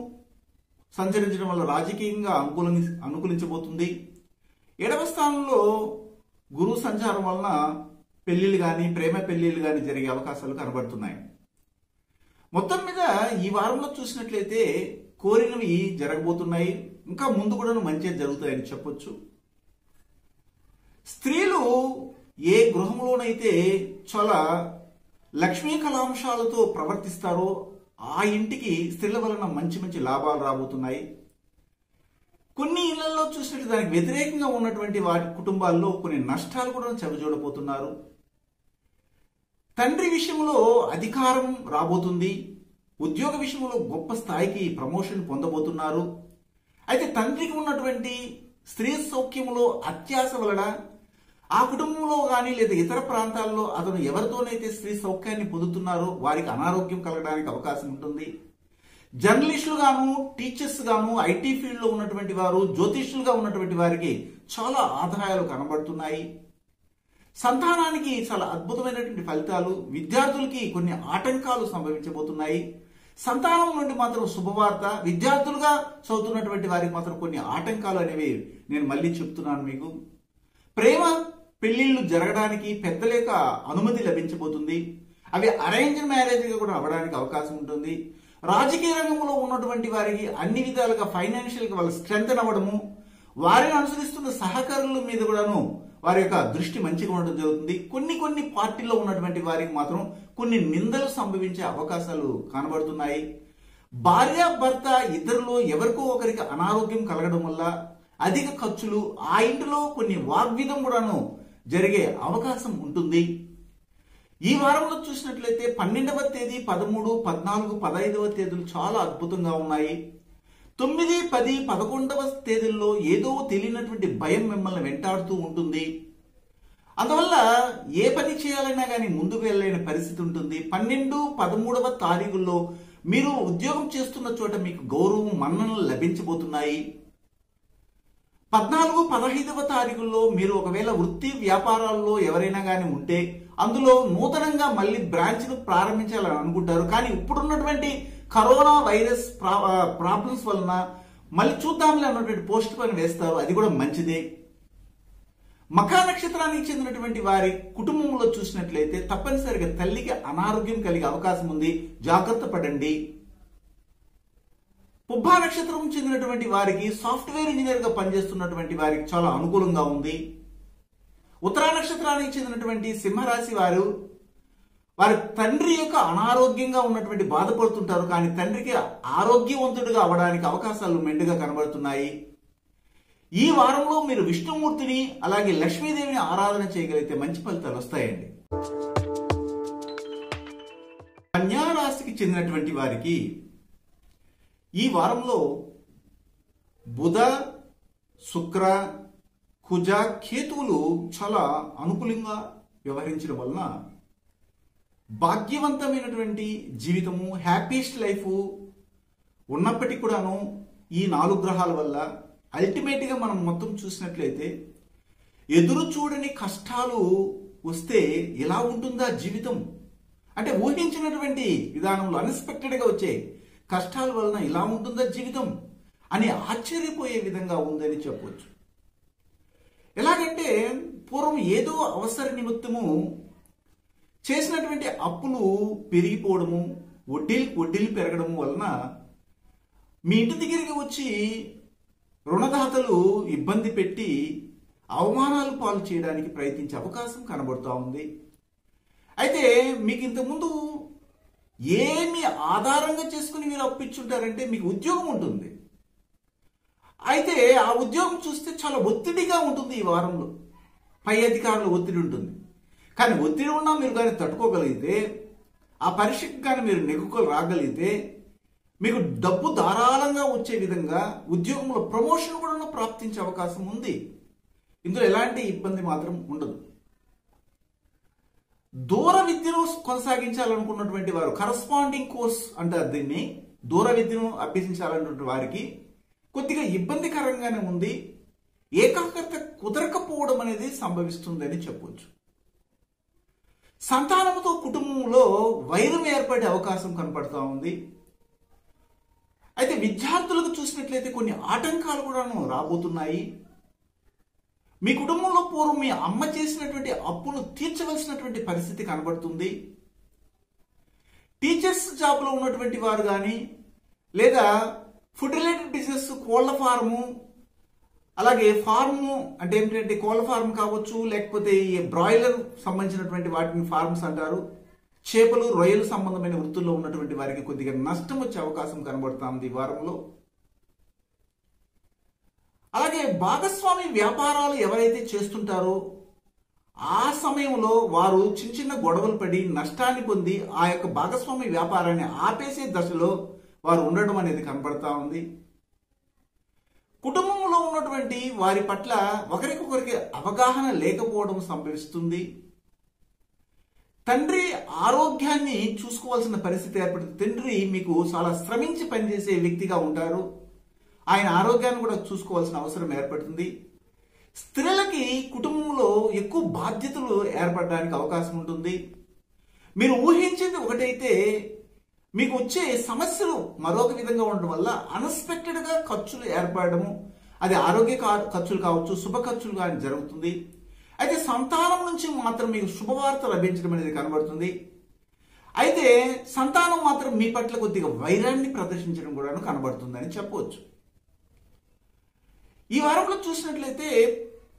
సంచరించడం వల్ల రాజకీయంగా అనుకూలించబోతుంది. 7వ స్థానంలో గురువు సంచారం వలన పెళ్లిళ్ళు కానీ ప్రేమ పెళ్లిళ్ళు కానీ జరిగే అవకాశాలు కనబడుతున్నాయి. మొత్తం మీద ఈ వారంలో చూసినట్లయితే కోరినవి జరగబోతున్నాయి. ఇంకా ముందు కూడా మంచిగా జరుగుతాయని చెప్పొచ్చు. స్త్రీలు ఏ గృహంలోనైతే చాలా లక్ష్మీ కళాంశాలతో ప్రవర్తిస్తారో ఆ ఇంటికి స్త్రీల వలన మంచి మంచి లాభాలు రాబోతున్నాయి. కొన్ని ఇళ్లలో చూసినట్టు దానికి వ్యతిరేకంగా ఉన్నటువంటి వాటి కుటుంబాల్లో కొన్ని నష్టాలు కూడా చవిచూడబోతున్నారు. తండ్రి విషయంలో అధికారం రాబోతుంది. ఉద్యోగ విషయంలో గొప్ప స్థాయికి ప్రమోషన్ పొందబోతున్నారు. అయితే తండ్రికి ఉన్నటువంటి స్త్రీ సౌఖ్యంలో అత్యాశ వలన ఆ కుటుంబంలో కానీ లేదా ఇతర ప్రాంతాల్లో అతను ఎవరితోనైతే స్త్రీ సౌఖ్యాన్ని పొందుతున్నారో వారికి అనారోగ్యం కలగడానికి అవకాశం ఉంటుంది. జర్నలిస్టులు గాను, టీచర్స్ గాను, ఐటీ ఫీల్డ్ లో ఉన్నటువంటి వారు, జ్యోతిష్యులుగా ఉన్నటువంటి వారికి చాలా ఆదాయాలు కనబడుతున్నాయి. సంతానానికి చాలా అద్భుతమైనటువంటి ఫలితాలు, విద్యార్థులకి కొన్ని ఆటంకాలు సంభవించబోతున్నాయి. సంతానం నుండి మాత్రం శుభవార్త, విద్యార్థులుగా చదువుతున్నటువంటి వారికి మాత్రం కొన్ని ఆటంకాలు అనేవి నేను మళ్ళీ చెప్తున్నాను మీకు. ప్రేమ పెళ్లిళ్లు జరగడానికి పెద్దల యొక్క అనుమతి లభించబోతుంది. అవి అరేంజ్డ్ మ్యారేజ్గా కూడా అవ్వడానికి అవకాశం ఉంటుంది. రాజకీయ రంగంలో ఉన్నటువంటి వారికి అన్ని విధాలుగా ఫైనాన్షియల్గా వాళ్ళ స్ట్రెంగ్త్ అవ్వడము, వారిని అనుసరిస్తున్న సహకారుల మీద కూడాను వారి యొక్క దృష్టి మంచిగా ఉండడం జరుగుతుంది. కొన్ని పార్టీల్లో ఉన్నటువంటి వారికి మాత్రం కొన్ని నిందలు సంభవించే అవకాశాలు కనబడుతున్నాయి. భార్యాభర్త ఇద్దరిలో ఎవరికో ఒకరికి అనారోగ్యం కలగడం వల్ల అధిక ఖర్చులు, ఆ ఇంటిలో కొన్ని వాగ్విధం కూడాను జరిగే అవకాశం ఉంటుంది. ఈ వారంలో చూసినట్లయితే 12వ తేదీ, 13, 14, 15వ తేదీలు చాలా అద్భుతంగా ఉన్నాయి. 9, 10, 11వ తేదీల్లో ఏదో తెలియనటువంటి భయం మిమ్మల్ని వెంటాడుతూ ఉంటుంది. అందువల్ల ఏ పని చేయాలన్నా కానీ ముందుకు వెళ్ళలేని పరిస్థితి ఉంటుంది. 12, 13వ తారీఖుల్లో మీరు ఉద్యోగం చేస్తున్న చోట మీకు గౌరవం, మన్ననలు లభించబోతున్నాయి. 14, 15వ తారీఖుల్లో మీరు ఒకవేళ వృత్తి వ్యాపారాల్లో ఎవరైనా కానీ ఉంటే అందులో నూతనంగా మళ్ళీ బ్రాంచ్ను ప్రారంభించాలని అనుకుంటారు. కానీ ఇప్పుడున్నటువంటి కరోనా వైరస్ ప్రాబ్లమ్స్ వలన మళ్ళీ చూద్దాంలే అన్నటువంటి పోస్ట్ పని వేస్తారు. అది కూడా మంచిదే. మఖా నక్షత్రానికి చెందినటువంటి వారి కుటుంబంలో చూసినట్లయితే తప్పనిసరిగా తల్లికి అనారోగ్యం కలిగే అవకాశం ఉంది. జాగ్రత్త పడండి. పుబ్బా నక్షత్రం చెందినటువంటి వారికి సాఫ్ట్వేర్ ఇంజనీర్ గా పనిచేస్తున్నటువంటి వారికి చాలా అనుకూలంగా ఉంది. ఉత్తరా నక్షత్రానికి చెందినటువంటి సింహరాశి వారు వారి తండ్రి యొక్క అనారోగ్యంగా ఉన్నటువంటి బాధపడుతుంటారు. కానీ తండ్రికి ఆరోగ్యవంతుడిగా అవడానికి అవకాశాలు మెండుగా కనబడుతున్నాయి. ఈ వారంలో మీరు విష్ణుమూర్తిని అలాగే లక్ష్మీదేవిని ఆరాధన చేయగలిగితే మంచి ఫలితాలు వస్తాయండి. కన్యా రాశికి చెందినటువంటి వారికి ఈ వారంలో బుధ, శుక్ర, కుజ, కేతువులు చాలా అనుకూలంగా వ్యవహరించడం వలన భాగ్యవంతమైనటువంటి జీవితము, హ్యాపీయెస్ట్ లైఫ్ ఉన్నప్పటికీ కూడాను ఈ 4 గ్రహాల వల్ల అల్టిమేట్గా మనం మొత్తం చూసినట్లయితే ఎదురు చూడని కష్టాలు వస్తే ఎలా ఉంటుందా జీవితం, అంటే ఊహించినటువంటి విధానంలో అన్ఎక్స్పెక్టెడ్గా వచ్చే కష్టాల వలన ఇలా ఉంటుందా జీవితం అని ఆశ్చర్యపోయే విధంగా ఉందని చెప్పవచ్చు. ఎలాగంటే పూర్వం ఏదో అవసర నిమిత్తము చేసినటువంటి అప్పులు పెరిగిపోవడము, వడ్డీలు పెరగడము వలన మీ ఇంటి దగ్గరికి వచ్చి రుణదాతలు ఇబ్బంది పెట్టి అవమానాలు పాలు చేయడానికి ప్రయత్నించే అవకాశం కనబడుతూ ఉంది. అయితే మీకు ఇంతకుముందు ఏమి ఆధారంగా చేసుకుని మీరు అప్పిచ్చుంటారంటే మీకు ఉద్యోగం ఉంటుంది. అయితే ఆ ఉద్యోగం చూస్తే చాలా ఒత్తిడిగా ఉంటుంది. ఈ వారంలో పై అధికారుల ఒత్తిడి ఉంటుంది. కానీ ఒత్తిడి ఉన్నా మీరు కానీ తట్టుకోగలిగితే, ఆ పరీక్షకు కానీ మీరు నెగ్గుకొని రాగలిగితే మీకు డబ్బు ధారాళంగా వచ్చే విధంగా ఉద్యోగంలో ప్రమోషన్ కూడా ప్రాప్తించే అవకాశం ఉంది. ఇందులో ఎలాంటి ఇబ్బంది మాత్రం ఉండదు. దూర విద్యను కొనసాగించాలనుకున్నటువంటి వారు, కరస్పాండింగ్ కోర్స్ అంటారు దీన్ని, దూర విద్యను అభ్యసించాలన్నటువంటి వారికి కొద్దిగా ఇబ్బందికరంగానే ఉంది. ఏకాగ్రత కుదరకపోవడం అనేది సంభవిస్తుందని చెప్పవచ్చు. సంతానంతో కుటుంబంలో వైరం ఏర్పడే అవకాశం కనపడుతూ ఉంది. అయితే విద్యార్థులకు చూసినట్లయితే కొన్ని ఆటంకాలు కూడాను రాబోతున్నాయి. మీ కుటుంబంలో పూర్వం మీ అమ్మ చేసినటువంటి అప్పును తీర్చవలసినటువంటి పరిస్థితి కనబడుతుంది. టీచర్స్ జాబ్లో ఉన్నటువంటి వారు కానీ, లేదా ఫుడ్ రిలేటెడ్ బిజినెస్, కోళ్ల ఫార్ము, అలాగే ఫార్ము అంటే ఏమిటంటే కోళ్ల ఫార్మ్ కావచ్చు, లేకపోతే ఈ బ్రాయిలర్ సంబంధించినటువంటి వాటిని ఫార్మ్స్ అంటారు, చేపలు రొయ్యలు సంబంధమైన వృత్తుల్లో ఉన్నటువంటి వారికి కొద్దిగా నష్టం వచ్చే అవకాశం కనబడుతుంది ఈ వారంలో. అలాగే భాగస్వామి వ్యాపారాలు ఎవరైతే చేస్తుంటారో ఆ సమయంలో వారు చిన్న చిన్న గొడవలు పడి నష్టాన్ని పొంది ఆ యొక్క భాగస్వామి వ్యాపారాన్ని ఆపేసే దశలో వారు ఉండడం అనేది కనబడతా ఉంది. కుటుంబంలో ఉన్నటువంటి వారి పట్ల ఒకరికొకరికి అవగాహన లేకపోవడం సంభవిస్తుంది. తండ్రి ఆరోగ్యాన్ని చూసుకోవాల్సిన పరిస్థితి ఏర్పడుతుంది. తండ్రి మీకు చాలా శ్రమించి పనిచేసే వ్యక్తిగా ఉంటారు. ఆయన ఆరోగ్యాన్ని కూడా చూసుకోవాల్సిన అవసరం ఏర్పడుతుంది. స్త్రీలకి కుటుంబంలో ఎక్కువ బాధ్యతలు ఏర్పడడానికి అవకాశం ఉంటుంది. మీరు ఊహించేది ఒకటైతే మీకు వచ్చే సమస్యలు మరొక విధంగా ఉండడం వల్ల అన్ఎక్స్పెక్టెడ్గా ఖర్చులు ఏర్పడము, అది ఆరోగ్య ఖర్చులు కావచ్చు, శుభ ఖర్చులు కానీ జరుగుతుంది. అయితే సంతానం నుంచి మాత్రం మీకు శుభవార్త లభించడం అనేది కనబడుతుంది. అయితే సంతానం మాత్రం మీ పట్ల కొద్దిగా వైరాన్ని ప్రదర్శించడం కూడా కనబడుతుందని చెప్పవచ్చు. ఈ వారంలో చూసినట్లయితే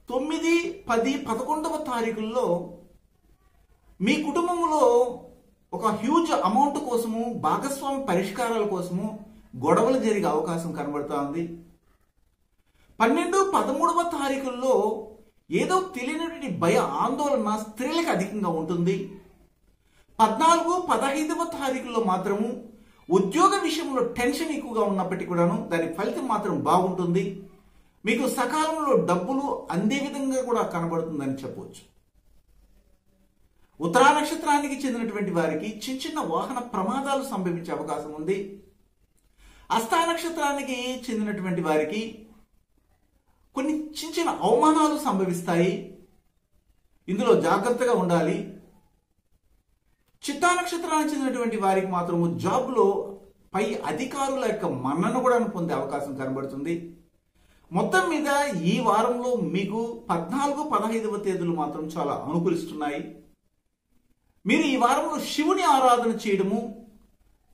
9, 10, 11వ తారీఖుల్లో మీ కుటుంబంలో ఒక హ్యూజ్ అమౌంట్ కోసము, భాగస్వామి పరిష్కారాల కోసము గొడవలు జరిగే అవకాశం కనబడుతూ ఉంది. 12, 13వ తారీఖుల్లో ఏదో తెలియనటువంటి భయ ఆందోళన స్త్రీలకు అధికంగా ఉంటుంది. 14, 15వ తారీఖుల్లో మాత్రము ఉద్యోగ విషయంలో టెన్షన్ ఎక్కువగా ఉన్నప్పటికీ కూడాను దాని ఫలితం మాత్రం బాగుంటుంది. మీకు సకాలంలో డబ్బులు అందే విధంగా కూడా కనబడుతుందని చెప్పవచ్చు. ఉత్తరా నక్షత్రానికి చెందినటువంటి వారికి చిన్న చిన్న వాహన ప్రమాదాలు సంభవించే అవకాశం ఉంది. హస్తా నక్షత్రానికి చెందినటువంటి వారికి కొన్ని చిన్న చిన్న అవమానాలు సంభవిస్తాయి. ఇందులో జాగ్రత్తగా ఉండాలి. చిత్తా నక్షత్రానికి చెందినటువంటి వారికి మాత్రము జాబ్లో పై అధికారుల యొక్క మన్నను కూడా పొందే అవకాశం కనబడుతుంది. మొత్తం మీద ఈ వారంలో మీకు 14, 15వ తేదీలు మాత్రం చాలా అనుకూలిస్తున్నాయి. మీరు ఈ వారంలో శివుని ఆరాధన చేయడము,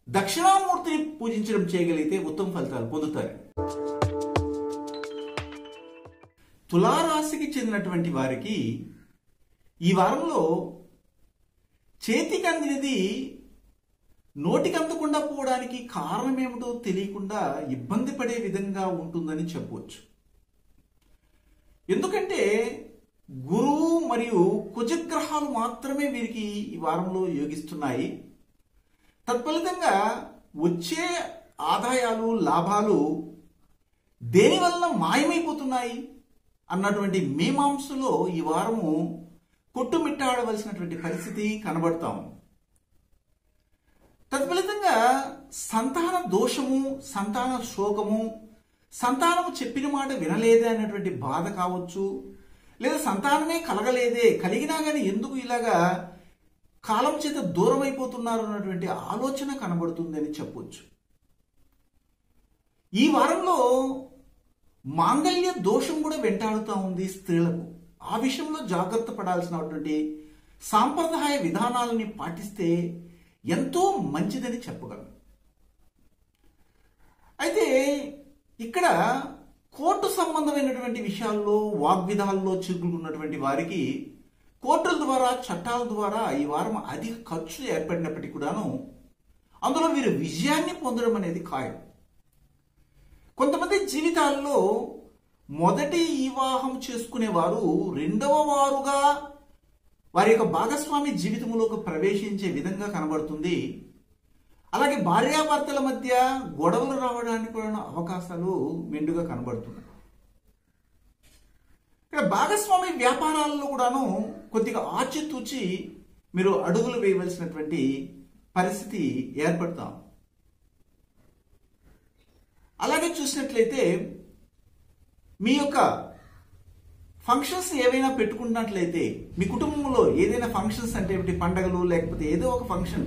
దక్షిణామూర్తిని పూజించడం చేయగలిగితే ఉత్తమ ఫలితాలు పొందుతారు. తులారాశికి చెందినటువంటి వారికి ఈ వారంలో చేతికి అందినది నోటికి అందకుండా పోవడానికి కారణం ఏమిటో తెలియకుండా ఇబ్బంది పడే విధంగా ఉంటుందని చెప్పవచ్చు. ఎందుకంటే గురువు మరియు కుజగ్రహాలు మాత్రమే వీరికి ఈ వారంలో యోగిస్తున్నాయి. తత్ఫలితంగా వచ్చే ఆదాయాలు, లాభాలు దేనివల్ల మాయమైపోతున్నాయి అన్నటువంటి మీమాంసలో ఈ వారము కొట్టుమిట్టాడవలసినటువంటి పరిస్థితి కనబడతాం. తత్ఫలితంగా సంతాన దోషము, సంతాన శోకము, సంతానము చెప్పిన మాట వినలేదే అన్నటువంటి బాధ కావచ్చు, లేదా సంతానమే కలగలేదే, కలిగినా కానీ ఎందుకు ఇలాగా కాలం చేత దూరం అయిపోతున్నారు అన్నటువంటి ఆలోచన కనబడుతుందని చెప్పవచ్చు. ఈ వారంలో మాంగళ్య దోషం కూడా వెంటాడుతూ ఉంది స్త్రీలకు. ఆ విషయంలో జాగ్రత్త పడాల్సినటువంటి సాంప్రదాయ విధానాలని పాటిస్తే ఎంతో మంచిదని చెప్పగలను. అయితే ఇక్కడ కోర్టు సంబంధమైనటువంటి విషయాల్లో, వాగ్విధాల్లో చిక్కుకున్నటువంటి వారికి కోర్టుల ద్వారా, చట్టాల ద్వారా ఈ వారం అధిక ఖర్చు ఏర్పడినప్పటికీ కూడాను అందులో వీరు విజయాన్ని పొందడం అనేది ఖాయం. కొంతమంది జీవితాల్లో మొదటి వివాహం చేసుకునేవారు రెండవ వారుగా వారి యొక్క భాగస్వామి జీవితంలోకి ప్రవేశించే విధంగా కనబడుతుంది. అలాగే భార్యాభర్తల మధ్య గొడవలు రావడానికి కూడా అవకాశాలు మెండుగా కనబడుతున్నాయి. ఇక్కడ భాగస్వామి వ్యాపారాల్లో కూడాను కొద్దిగా ఆచితూచి మీరు అడుగులు వేయవలసినటువంటి పరిస్థితి ఏర్పడతాం. అలాగే చూసినట్లయితే మీ యొక్క ఫంక్షన్స్ ఏవైనా పెట్టుకున్నట్లయితే మీ కుటుంబంలో ఏదైనా ఫంక్షన్స్ అంటే ఏమిటి, పండగలు లేకపోతే ఏదో ఒక ఫంక్షన్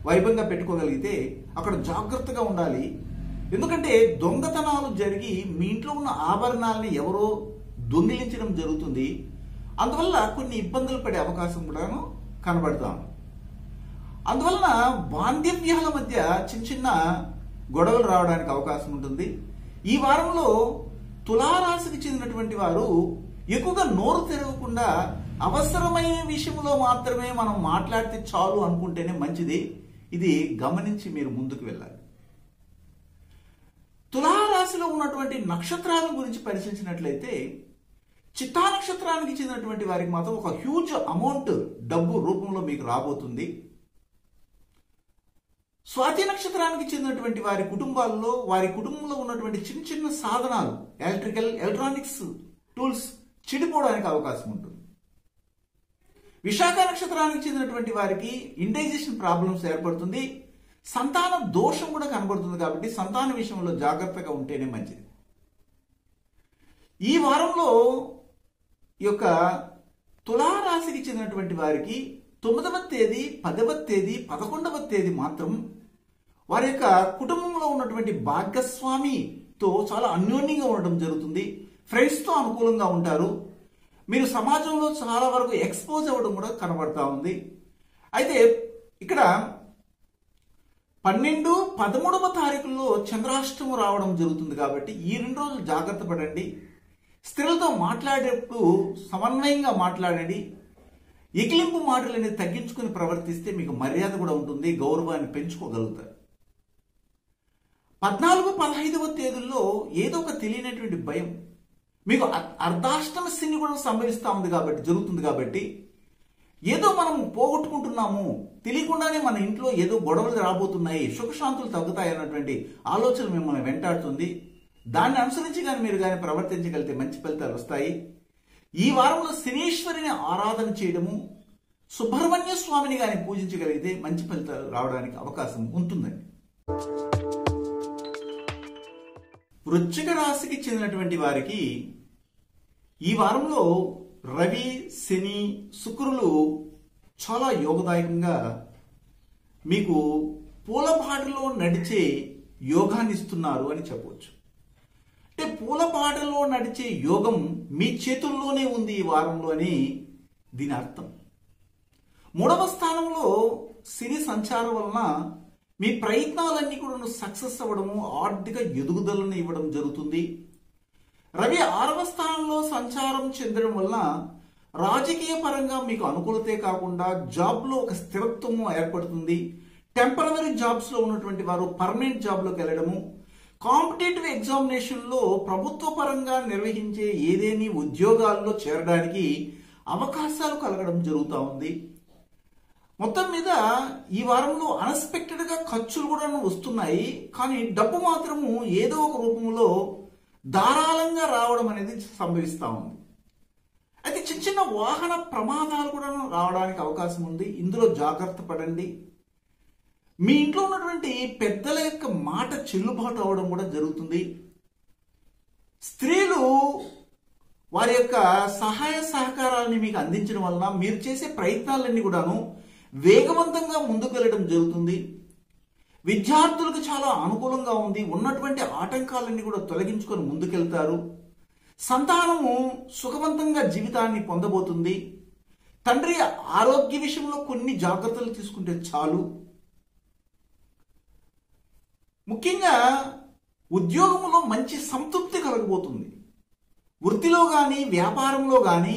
వైభవంగా పెట్టుకోగలిగితే అక్కడ జాగ్రత్తగా ఉండాలి. ఎందుకంటే దొంగతనాలు జరిగి మీ ఇంట్లో ఉన్న ఆభరణాలని ఎవరో దొంగిలించడం జరుగుతుంది. అందువల్ల కొన్ని ఇబ్బందులు పడే అవకాశం కూడా కనబడతాం. అందువలన బాంధవ్యాల మధ్య చిన్న చిన్న గొడవలు రావడానికి అవకాశం ఉంటుంది. ఈ వారంలో తులారాశికి చెందినటువంటి వారు ఎక్కువగా నోరు తెరవకుండా అవసరమైన విషయంలో మాత్రమే మనం మాట్లాడితే చాలు అనుకుంటేనే మంచిది. ఇది గమనించి మీరు ముందుకు వెళ్ళాలి. తులారాశిలో ఉన్నటువంటి నక్షత్రాల గురించి పరిశీలించినట్లయితే చిత్తా నక్షత్రానికి చెందినటువంటి వారికి మాత్రం ఒక హ్యూజ్ అమౌంట్ డబ్బు రూపంలో మీకు రాబోతుంది. స్వాతి నక్షత్రానికి చెందినటువంటి వారి కుటుంబాల్లో వారి కుటుంబంలో ఉన్నటువంటి చిన్న చిన్న సాధనాలు, ఎలక్ట్రానిక్స్ టూల్స్ చెడిపోవడానికి అవకాశం ఉంటుంది. విశాఖ నక్షత్రానికి చెందినటువంటి వారికి ఇండైజెషన్ ప్రాబ్లమ్స్ ఏర్పడుతుంది. సంతాన దోషం కూడా కనబడుతుంది. కాబట్టి సంతాన విషయంలో జాగ్రత్తగా ఉంటేనే మంచిది. ఈ వారంలో ఈ యొక్క తులారాశికి చెందినటువంటి వారికి 9వ తేదీ, 10వ తేదీ, 11వ తేదీ మాత్రం వారి యొక్క కుటుంబంలో ఉన్నటువంటి భాగస్వామితో చాలా అన్యోన్యంగా ఉండడం జరుగుతుంది. ఫ్రెండ్స్తో అనుకూలంగా ఉంటారు. మీరు సమాజంలో చాలా వరకు ఎక్స్పోజ్ అవ్వడం కూడా కనబడతా ఉంది. అయితే ఇక్కడ 12, 13వ తారీఖుల్లో చంద్రాష్టమం రావడం జరుగుతుంది. కాబట్టి ఈ 2 రోజులు జాగ్రత్త పడండి. స్త్రీలతో మాట్లాడేటప్పుడు సమన్వయంగా మాట్లాడండి. ఎకిలింపు మాటలని తగ్గించుకుని ప్రవర్తిస్తే మీకు మర్యాద కూడా ఉంటుంది, గౌరవాన్ని పెంచుకోగలుగుతారు. 14, 15వ తేదీల్లో ఏదో ఒక తెలియనటువంటి భయం, మీకు అర్ధాష్టమ శని కూడా సంభవిస్తూ ఉంది కాబట్టి జరుగుతుంది. కాబట్టి ఏదో మనం పోగొట్టుకుంటున్నాము, తెలియకుండానే మన ఇంట్లో ఏదో గొడవలు రాబోతున్నాయి, సుఖశాంతులు తగ్గుతాయి అన్నటువంటి ఆలోచన మిమ్మల్ని వెంటాడుతుంది. దాన్ని అనుసరించి కానీ మీరు కానీ ప్రవర్తించగలిగితే మంచి ఫలితాలు వస్తాయి. ఈ వారంలో శనీశ్వరిని ఆరాధన చేయడము, సుబ్రహ్మణ్య స్వామిని కానీ పూజించగలిగితే మంచి ఫలితాలు రావడానికి అవకాశం ఉంటుందండి. వృశ్చిక రాశికి చెందినటువంటి వారికి ఈ వారంలో రవి, శని, శుక్రులు చాలా యోగదాయకంగా మీకు పూలబాటలో నడిచే యోగాన్ని ఇస్తున్నారు అని చెప్పవచ్చు. అంటే పూలబాటలో నడిచే యోగం మీ చేతుల్లోనే ఉంది ఈ వారంలో అని దీని అర్థం. 3వ స్థానంలో శని సంచారం వలన మీ ప్రయత్నాలన్నీ కూడా సక్సెస్ అవ్వడము, ఆర్థిక ఎదుగుదలను ఇవ్వడం జరుగుతుంది. రవి 6వ స్థానంలో సంచారం చెందడం వల్ల రాజకీయ పరంగా మీకు అనుకూలతే కాకుండా జాబ్లో ఒక స్థిరత్వము ఏర్పడుతుంది. టెంపరవరీ జాబ్స్ లో ఉన్నటువంటి వారు పర్మనెంట్ జాబ్లోకి వెళ్ళడము, కాంపిటేటివ్ ఎగ్జామినేషన్లో ప్రభుత్వ పరంగా నిర్వహించే ఏదేని ఉద్యోగాల్లో చేరడానికి అవకాశాలు కలగడం జరుగుతూ ఉంది. మొత్తం మీద ఈ వారంలో అన్ఎక్స్పెక్టెడ్ గా ఖర్చులు కూడా వస్తున్నాయి. కానీ డబ్బు మాత్రము ఏదో ఒక రూపంలో ధారాళంగా రావడం అనేది సంభవిస్తూ ఉంది. అయితే చిన్న చిన్న వాహన ప్రమాదాలు కూడా రావడానికి అవకాశం ఉంది. ఇందులో జాగ్రత్త పడండి. మీ ఇంట్లో ఉన్నటువంటి పెద్దల యొక్క మాట చెల్లుబాటు అవడం కూడా జరుగుతుంది. స్త్రీలు వారి యొక్క సహాయ సహకారాలని మీకు అందించడం వలన మీరు చేసే ప్రయత్నాలన్నీ కూడాను వేగవంతంగా ముందుకు వెళ్ళడం జరుగుతుంది. విద్యార్థులకు చాలా అనుకూలంగా ఉంది. ఉన్నటువంటి ఆటంకాలన్నీ కూడా తొలగించుకొని ముందుకెళ్తారు. సంతానము సుఖవంతంగా జీవితాన్ని పొందబోతుంది. తండ్రి ఆరోగ్య విషయంలో కొన్ని జాగ్రత్తలు తీసుకుంటే చాలు. ముఖ్యంగా ఉద్యోగంలో మంచి సంతృప్తి కలగబోతుంది. వృత్తిలో కానీ వ్యాపారంలో కానీ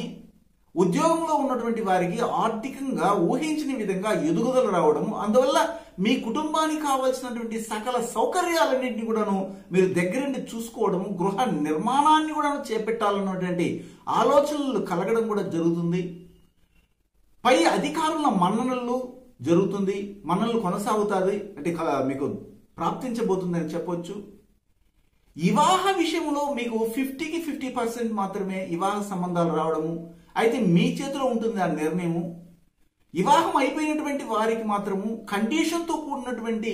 ఉద్యోగంలో ఉన్నటువంటి వారికి ఆర్థికంగా ఊహించిన విధంగా ఎదుగుదల రావడం, అందువల్ల మీ కుటుంబానికి కావాల్సినటువంటి సకల సౌకర్యాలన్నింటినీ కూడాను మీరు దగ్గరుండి చూసుకోవడము, గృహ నిర్మాణాన్ని కూడా చేపట్టాలన్నటువంటి ఆలోచనలు కలగడం కూడా జరుగుతుంది. పై అధికారుల మన్ననలు జరుగుతుంది, మన్ననలు కొనసాగుతుంది, అంటే మీకు ప్రాప్తించబోతుందని చెప్పొచ్చు. వివాహ విషయంలో మీకు 50కి 50% మాత్రమే వివాహ సంబంధాలు రావడము, అయితే మీ చేతిలో ఉంటుంది ఆ నిర్ణయము. వివాహం అయిపోయినటువంటి వారికి మాత్రము కండిషన్తో కూడినటువంటి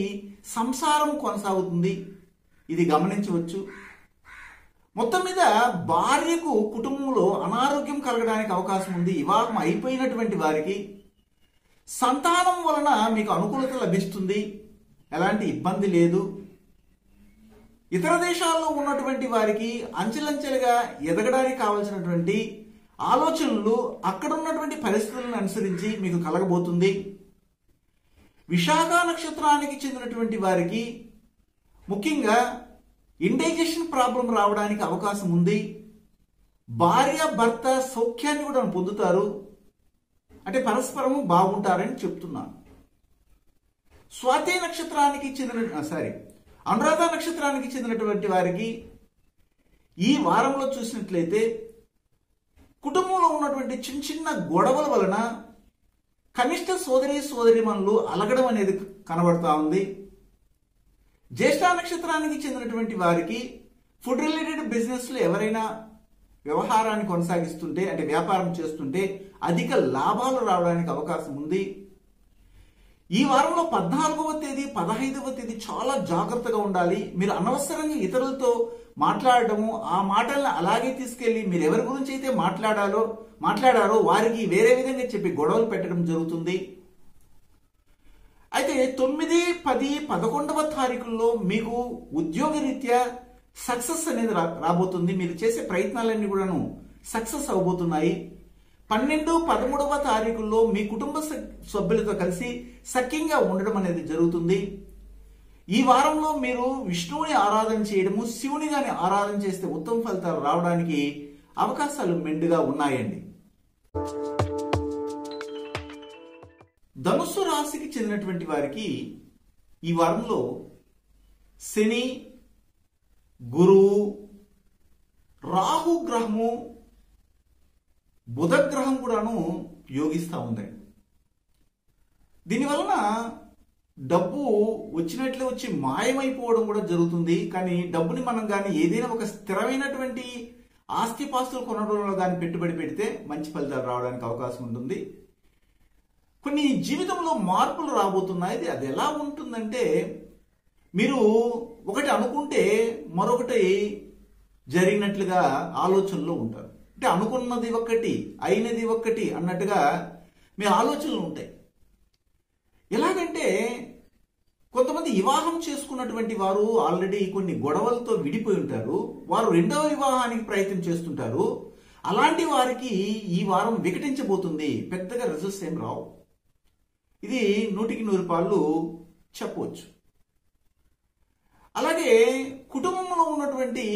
సంసారం కొనసాగుతుంది. ఇది గమనించవచ్చు. మొత్తం మీద భార్యకు కుటుంబంలో అనారోగ్యం కలగడానికి అవకాశం ఉంది. వివాహం అయిపోయినటువంటి వారికి సంతానం వలన మీకు అనుకూలత లభిస్తుంది, ఎలాంటి ఇబ్బంది లేదు. ఇతర దేశాల్లో ఉన్నటువంటి వారికి అంచెలంచెలుగా ఎదగడానికి కావలసినటువంటి ఆలోచనలు అక్కడ ఉన్నటువంటి పరిస్థితులను అనుసరించి మీకు కలగబోతుంది. విశాఖ నక్షత్రానికి చెందినటువంటి వారికి ముఖ్యంగా ఇండైజెషన్ ప్రాబ్లం రావడానికి అవకాశం ఉంది. భార్య భర్త సౌఖ్యాన్ని కూడా పొందుతారు, అంటే పరస్పరము బాగుంటారని చెప్తున్నాను. స్వాతి నక్షత్రానికి అనురాధ నక్షత్రానికి చెందినటువంటి వారికి ఈ వారంలో చూసినట్లయితే కుటుంబంలో ఉన్నటువంటి చిన్న చిన్న గొడవల వలన కనిష్ట సోదరీమణులు అలగడం అనేది కనబడతా ఉంది. జ్యేష్ఠ నక్షత్రానికి చెందినటువంటి వారికి ఫుడ్ రిలేటెడ్ బిజినెస్లో ఎవరైనా వ్యవహారాన్ని కొనసాగిస్తుంటే, అంటే వ్యాపారం చేస్తుంటే అధిక లాభాలు రావడానికి అవకాశం ఉంది. ఈ వారంలో 14వ తేదీ 15వ తేదీ చాలా జాగ్రత్తగా ఉండాలి. మీరు అనవసరంగా ఇతరులతో మాట్లాడటము, ఆ మాటలను అలాగే తీసుకెళ్లి మీరు ఎవరి గురించి అయితే మాట్లాడారో వారికి వేరే విధంగా చెప్పి గొడవలు పెట్టడం జరుగుతుంది. అయితే 9, 10, 11వ తారీఖుల్లో మీకు ఉద్యోగరీత్యా సక్సెస్ అనేది రాబోతుంది. మీరు చేసే ప్రయత్నాలన్నీ కూడాను సక్సెస్ అవబోతున్నాయి. 12, 13వ తారీఖుల్లో మీ కుటుంబ సభ్యులతో కలిసి సఖ్యంగా ఉండడం అనేది జరుగుతుంది. ఈ వారంలో మీరు విష్ణువుని ఆరాధన చేయడము, శివుని గాని ఆరాధన చేస్తే ఉత్తమ ఫలితాలు రావడానికి అవకాశాలు మెండుగా ఉన్నాయండి. ధనుస్సు రాశికి చెందినటువంటి వారికి ఈ వారంలో శని, గురువు, రాహు గ్రహము, బుధ గ్రహం కూడాను యోగిస్తూ ఉందండి. దీనివలన డబ్బు వచ్చినట్లే వచ్చి మాయమైపోవడం కూడా జరుగుతుంది. కానీ డబ్బుని మనం కానీ ఏదైనా ఒక స్థిరమైనటువంటి ఆస్తిపాస్తులు కొనడంలో కానీ పెట్టుబడి పెడితే మంచి ఫలితాలు రావడానికి అవకాశం ఉంటుంది. కొన్ని జీవితంలో మార్పులు రాబోతున్నాయి. అది ఎలా ఉంటుందంటే, మీరు ఒకటి అనుకుంటే మరొకటి జరిగినట్లుగా ఆలోచనలో ఉంటారు. అంటే అనుకున్నది ఒక్కటి, అయినది ఒక్కటి అన్నట్టుగా మీ ఆలోచనలు ఉంటాయి. ఎలాగంటే కొంతమంది వివాహం చేసుకున్నటువంటి వారు ఆల్రెడీ కొన్ని గొడవలతో విడిపోయి ఉంటారు. వారు రెండవ వివాహానికి ప్రయత్నం చేస్తుంటారు. అలాంటి వారికి ఈ వారం వికటించబోతుంది. పెద్దగా రిజల్ట్స్ ఏం రావు. ఇది 100కి 100 చెప్పవచ్చు. అలాగే కుటుంబంలో ఉన్నటువంటి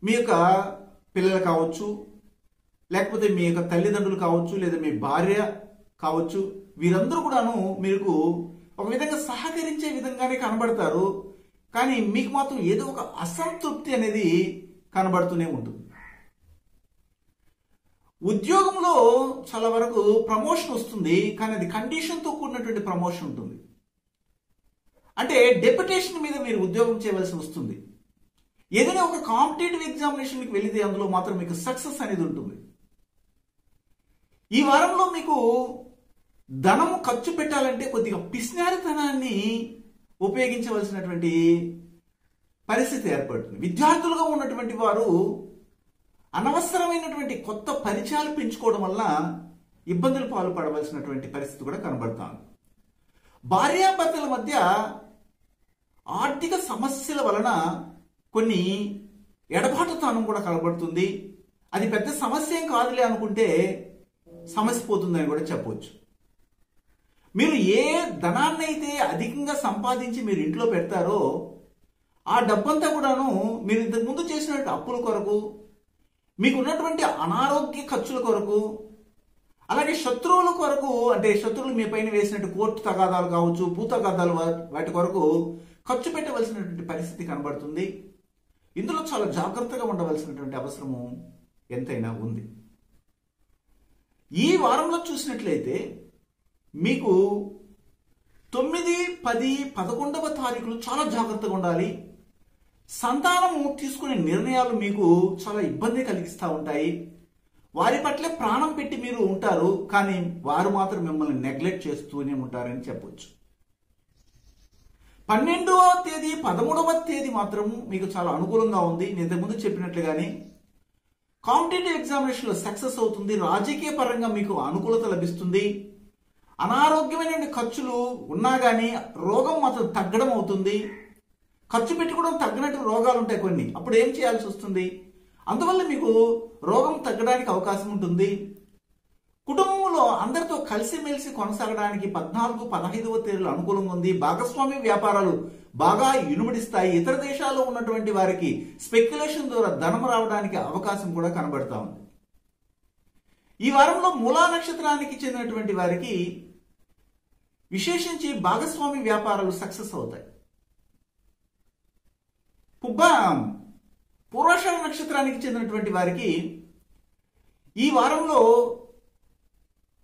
మీ యొక్క పిల్లలు కావచ్చు, లేకపోతే మీ యొక్క తల్లిదండ్రులు కావచ్చు, లేదా మీ భార్య కావచ్చు, వీరందరూ కూడాను మీకు ఒక విధంగా సహకరించే విధంగానే కనబడతారు. కానీ మీకు మాత్రం ఏదో ఒక అసంతృప్తి అనేది కనబడుతూనే ఉంటుంది. ఉద్యోగంలో చాలా వరకు ప్రమోషన్ వస్తుంది, కానీ అది కండిషన్తో కూడినటువంటి ప్రమోషన్ ఉంటుంది. అంటే డెప్యుటేషన్ మీద మీరు ఉద్యోగం చేయవలసి వస్తుంది. ఏదైనా ఒక కాంపిటేటివ్ ఎగ్జామినేషన్కి వెళితే అందులో మాత్రం మీకు సక్సెస్ అనేది ఉంటుంది. ఈ వారంలో మీకు ధనము ఖర్చు పెట్టాలంటే కొద్దిగా పిసినారితనాన్ని ఉపయోగించవలసినటువంటి పరిస్థితి ఏర్పడుతుంది. విద్యార్థులుగా ఉన్నటువంటి వారు అనవసరమైనటువంటి కొత్త పరిచయాలు పెంచుకోవడం వల్ల ఇబ్బందులు పాల్పడవలసినటువంటి పరిస్థితి కూడా కనబడుతుంది. భార్యాభర్తల మధ్య ఆర్థిక సమస్యల వలన కొన్ని ఎడబాటుతనం కూడా కనబడుతుంది. అది పెద్ద సమస్య ఏం కాదులే అనుకుంటే సమస్య పోతుందని కూడా చెప్పవచ్చు. మీరు ఏ ధనాన్ని అయితే అధికంగా సంపాదించి మీరు ఇంట్లో పెడతారో ఆ డబ్బంతా కూడాను మీరు ఇంతకు ముందు చేసినటువంటి అప్పుల కొరకు, మీకు ఉన్నటువంటి అనారోగ్య ఖర్చుల కొరకు, అలాగే శత్రువుల కొరకు, అంటే శత్రువులు మీ పైన వేసినట్టు కోర్టు తగాదాలు కావచ్చు, భూ తగాదాలు, వాటి కొరకు ఖర్చు పెట్టవలసినటువంటి పరిస్థితి కనబడుతుంది. ఇందులో చాలా జాగ్రత్తగా ఉండవలసినటువంటి అవసరము ఎంతైనా ఉంది. ఈ వారంలో చూసినట్లయితే మీకు 9, 10, 11వ తారీఖులు చాలా జాగ్రత్తగా ఉండాలి. సంతానము తీసుకునే నిర్ణయాలు మీకు చాలా ఇబ్బంది కలిగిస్తూ ఉంటాయి. వారి పట్ల ప్రాణం పెట్టి మీరు ఉంటారు, కానీ వారు మాత్రం మిమ్మల్ని నెగ్లెక్ట్ చేస్తూనే ఉంటారని చెప్పొచ్చు. 12వ తేదీ 13వ తేదీ మాత్రం మీకు చాలా అనుకూలంగా ఉంది. నేను ఇంతకుముందు చెప్పినట్లుగానే కాంపిటేటివ్ ఎగ్జామినేషన్లో సక్సెస్ అవుతుంది. రాజకీయ పరంగా మీకు అనుకూలత లభిస్తుంది. అనారోగ్యమైన ఖర్చులు ఉన్నా కానీ రోగం మాత్రం తగ్గడం అవుతుంది. ఖర్చు పెట్టుకోవడం తగ్గినట్టు రోగాలు ఉంటాయి కొన్ని, అప్పుడు ఏం చేయాల్సి వస్తుంది. అందువల్ల మీకు రోగం తగ్గడానికి అవకాశం ఉంటుంది. కుటుంబంలో అందరితో కలిసిమెలిసి కొనసాగడానికి 14, 15వ తేదీలు అనుకూలంగా ఉంది. భాగస్వామ్య వ్యాపారాలు బాగా ఇనుమడిస్తాయి. ఇతర దేశాల్లో ఉన్నటువంటి వారికి స్పెక్యులేషన్ ద్వారా ధనం రావడానికి అవకాశం కూడా కనబడతా ఉంది. ఈ వారంలో మూలా నక్షత్రానికి చెందినటువంటి వారికి విశేషించి భాగస్వామి వ్యాపారాలు సక్సెస్ అవుతాయి. పూర్వాషాఢ నక్షత్రానికి చెందినటువంటి వారికి ఈ వారంలో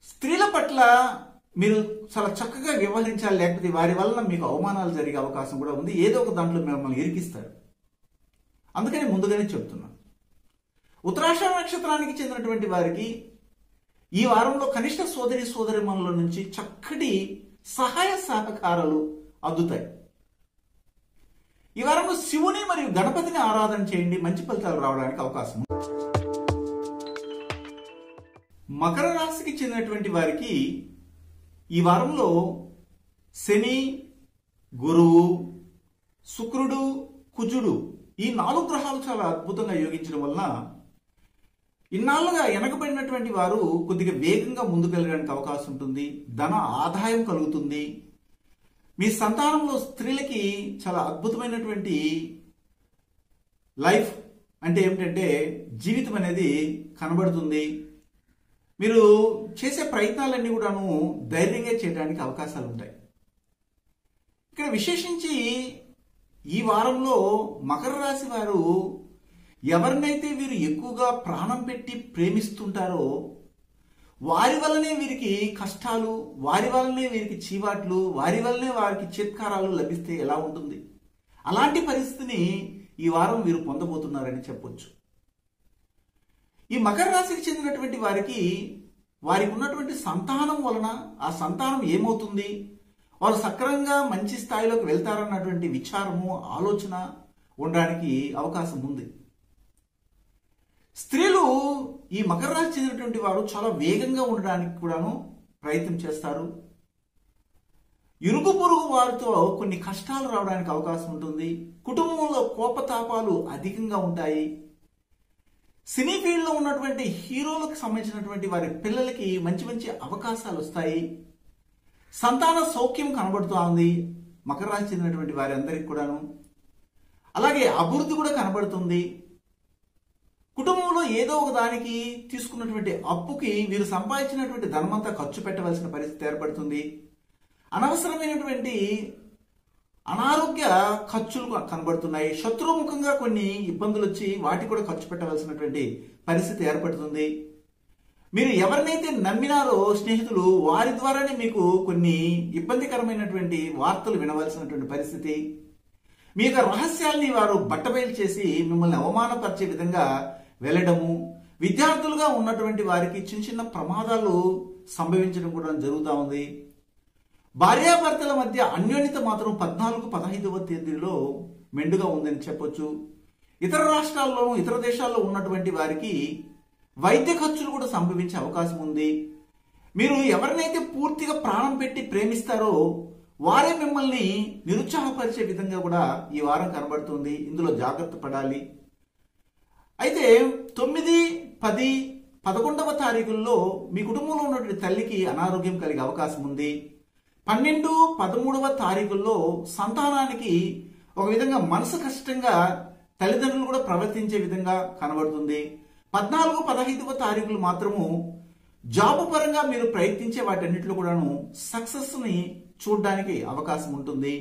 స్త్రీల పట్ల మీరు చాలా చక్కగా వ్యవహరించాలి, లేకపోతే వారి వలన మీకు అవమానాలు జరిగే అవకాశం కూడా ఉంది. ఏదో ఒక దాంట్లో మిమ్మల్ని ఇరికిస్తారు. అందుకని ముందుగానే చెప్తున్నాను. ఉత్తరాషాఢ నక్షత్రానికి చెందినటువంటి వారికి ఈ వారంలో కనిష్ట సోదరిమణుల నుంచి చక్కటి సహాయ సహకారాలు అందుతాయి. ఈ వారంలో శివుని మరియు గణపతిని ఆరాధన చేయండి, మంచి ఫలితాలు రావడానికి అవకాశం ఉంది. మకర రాశికి చెందినటువంటి వారికి ఈ వారంలో శని, గురువు, శుక్రుడు, కుజుడు ఈ 4 గ్రహాలు చాలా అద్భుతంగా యోగించడం వలన ఇన్నాళ్ళుగా వెనకబడినటువంటి వారు కొద్దిగా వేగంగా ముందుకెళ్ళడానికి అవకాశం ఉంటుంది. ధన ఆదాయం కలుగుతుంది. మీ సంతానంలో స్త్రీలకి చాలా అద్భుతమైనటువంటి లైఫ్ అంటే ఏమిటంటే జీవితం అనేది కనబడుతుంది. మీరు చేసే ప్రయత్నాలన్నీ కూడాను ధైర్యంగా చేయడానికి అవకాశాలు ఉంటాయి. ఇక్కడ విశేషించి ఈ వారంలో మకర రాశి వారు ఎవరినైతే వీరు ఎక్కువగా ప్రాణం పెట్టి ప్రేమిస్తుంటారో వారి వల్లనే వీరికి కష్టాలు, వారి వల్లనే వీరికి చీవాట్లు, వారి వల్లనే వారికి చిత్కారాలు లభిస్తే ఎలా ఉంటుంది? అలాంటి పరిస్థితిని ఈ వారం వీరు పొందబోతున్నారని చెప్పొచ్చు. ఈ మకర రాశికి చెందినటువంటి వారికి వారికి ఉన్నటువంటి సంతానం వలన ఆ సంతానం ఏమవుతుంది, వారు సక్రమంగా మంచి స్థాయిలోకి వెళ్తారన్నటువంటి విచారము, ఆలోచన ఉండడానికి అవకాశం ఉంది. స్త్రీలు ఈ మకర రాశి చెందినటువంటి వారు చాలా వేగంగా ఉండడానికి కూడాను ప్రయత్నం చేస్తారు. ఇరుగు పొరుగు వారితో కొన్ని కష్టాలు రావడానికి అవకాశం ఉంటుంది. కుటుంబంలో కోపతాపాలు అధికంగా ఉంటాయి. సినీ ఫీల్డ్లో ఉన్నటువంటి హీరోలకు సంబంధించినటువంటి వారి పిల్లలకి మంచి మంచి అవకాశాలు వస్తాయి. సంతాన సౌఖ్యం కనబడుతోంది మకర రాశి చెందినటువంటి వారి అందరికి కూడాను. అలాగే అభివృద్ధి కూడా కనబడుతుంది. కుటుంబంలో ఏదో ఒక దానికి తీసుకున్నటువంటి అప్పుకి వీరు సంపాదించినటువంటి ధనమంతా ఖర్చు పెట్టవలసిన పరిస్థితి ఏర్పడుతుంది. అనవసరమైనటువంటి అనారోగ్య ఖర్చులు కనబడుతున్నాయి. శత్రుముఖంగా కొన్ని ఇబ్బందులు వచ్చి వాటికి కూడా ఖర్చు పెట్టవలసినటువంటి పరిస్థితి ఏర్పడుతుంది. మీరు ఎవరినైతే నమ్మినారో స్నేహితులు, వారి ద్వారానే మీకు కొన్ని ఇబ్బందికరమైనటువంటి వార్తలు వినవలసినటువంటి పరిస్థితి. మీ యొక్క రహస్యాల్ని వారు బట్టబయలు చేసి మిమ్మల్ని అవమానపరిచే విధంగా వెళ్ళడము. విద్యార్థులుగా ఉన్నటువంటి వారికి చిన్న చిన్న ప్రమాదాలు సంభవించడం కూడా జరుగుతూ ఉంది. భార్యాభర్తల మధ్య అన్యోన్యత మాత్రం 14, 15వ తేదీలో మెండుగా ఉందని చెప్పొచ్చు. ఇతర రాష్ట్రాల్లోనూ ఇతర దేశాల్లో ఉన్నటువంటి వారికి వైద్య ఖర్చులు కూడా సంభవించే అవకాశం ఉంది. మీరు ఎవరినైతే పూర్తిగా ప్రాణం పెట్టి ప్రేమిస్తారో వారే మిమ్మల్ని నిరుత్సాహపరిచే విధంగా కూడా ఈ వారం కనబడుతుంది. ఇందులో జాగ్రత్త పడాలి. అయితే 9, 10, 11వ తారీఖుల్లో మీ కుటుంబంలో ఉన్నటువంటి తల్లికి అనారోగ్యం కలిగే అవకాశం ఉంది. 12, 13వ తారీఖుల్లో సంతానానికి ఒక విధంగా మనసు కష్టంగా తల్లిదండ్రులు కూడా ప్రవర్తించే విధంగా కనబడుతుంది. 14, 15వ తారీఖులు మాత్రము జాబ్ పరంగా మీరు ప్రయత్నించే వాటన్నిటిలో కూడాను సక్సెస్ ని చూడడానికి అవకాశం ఉంటుంది.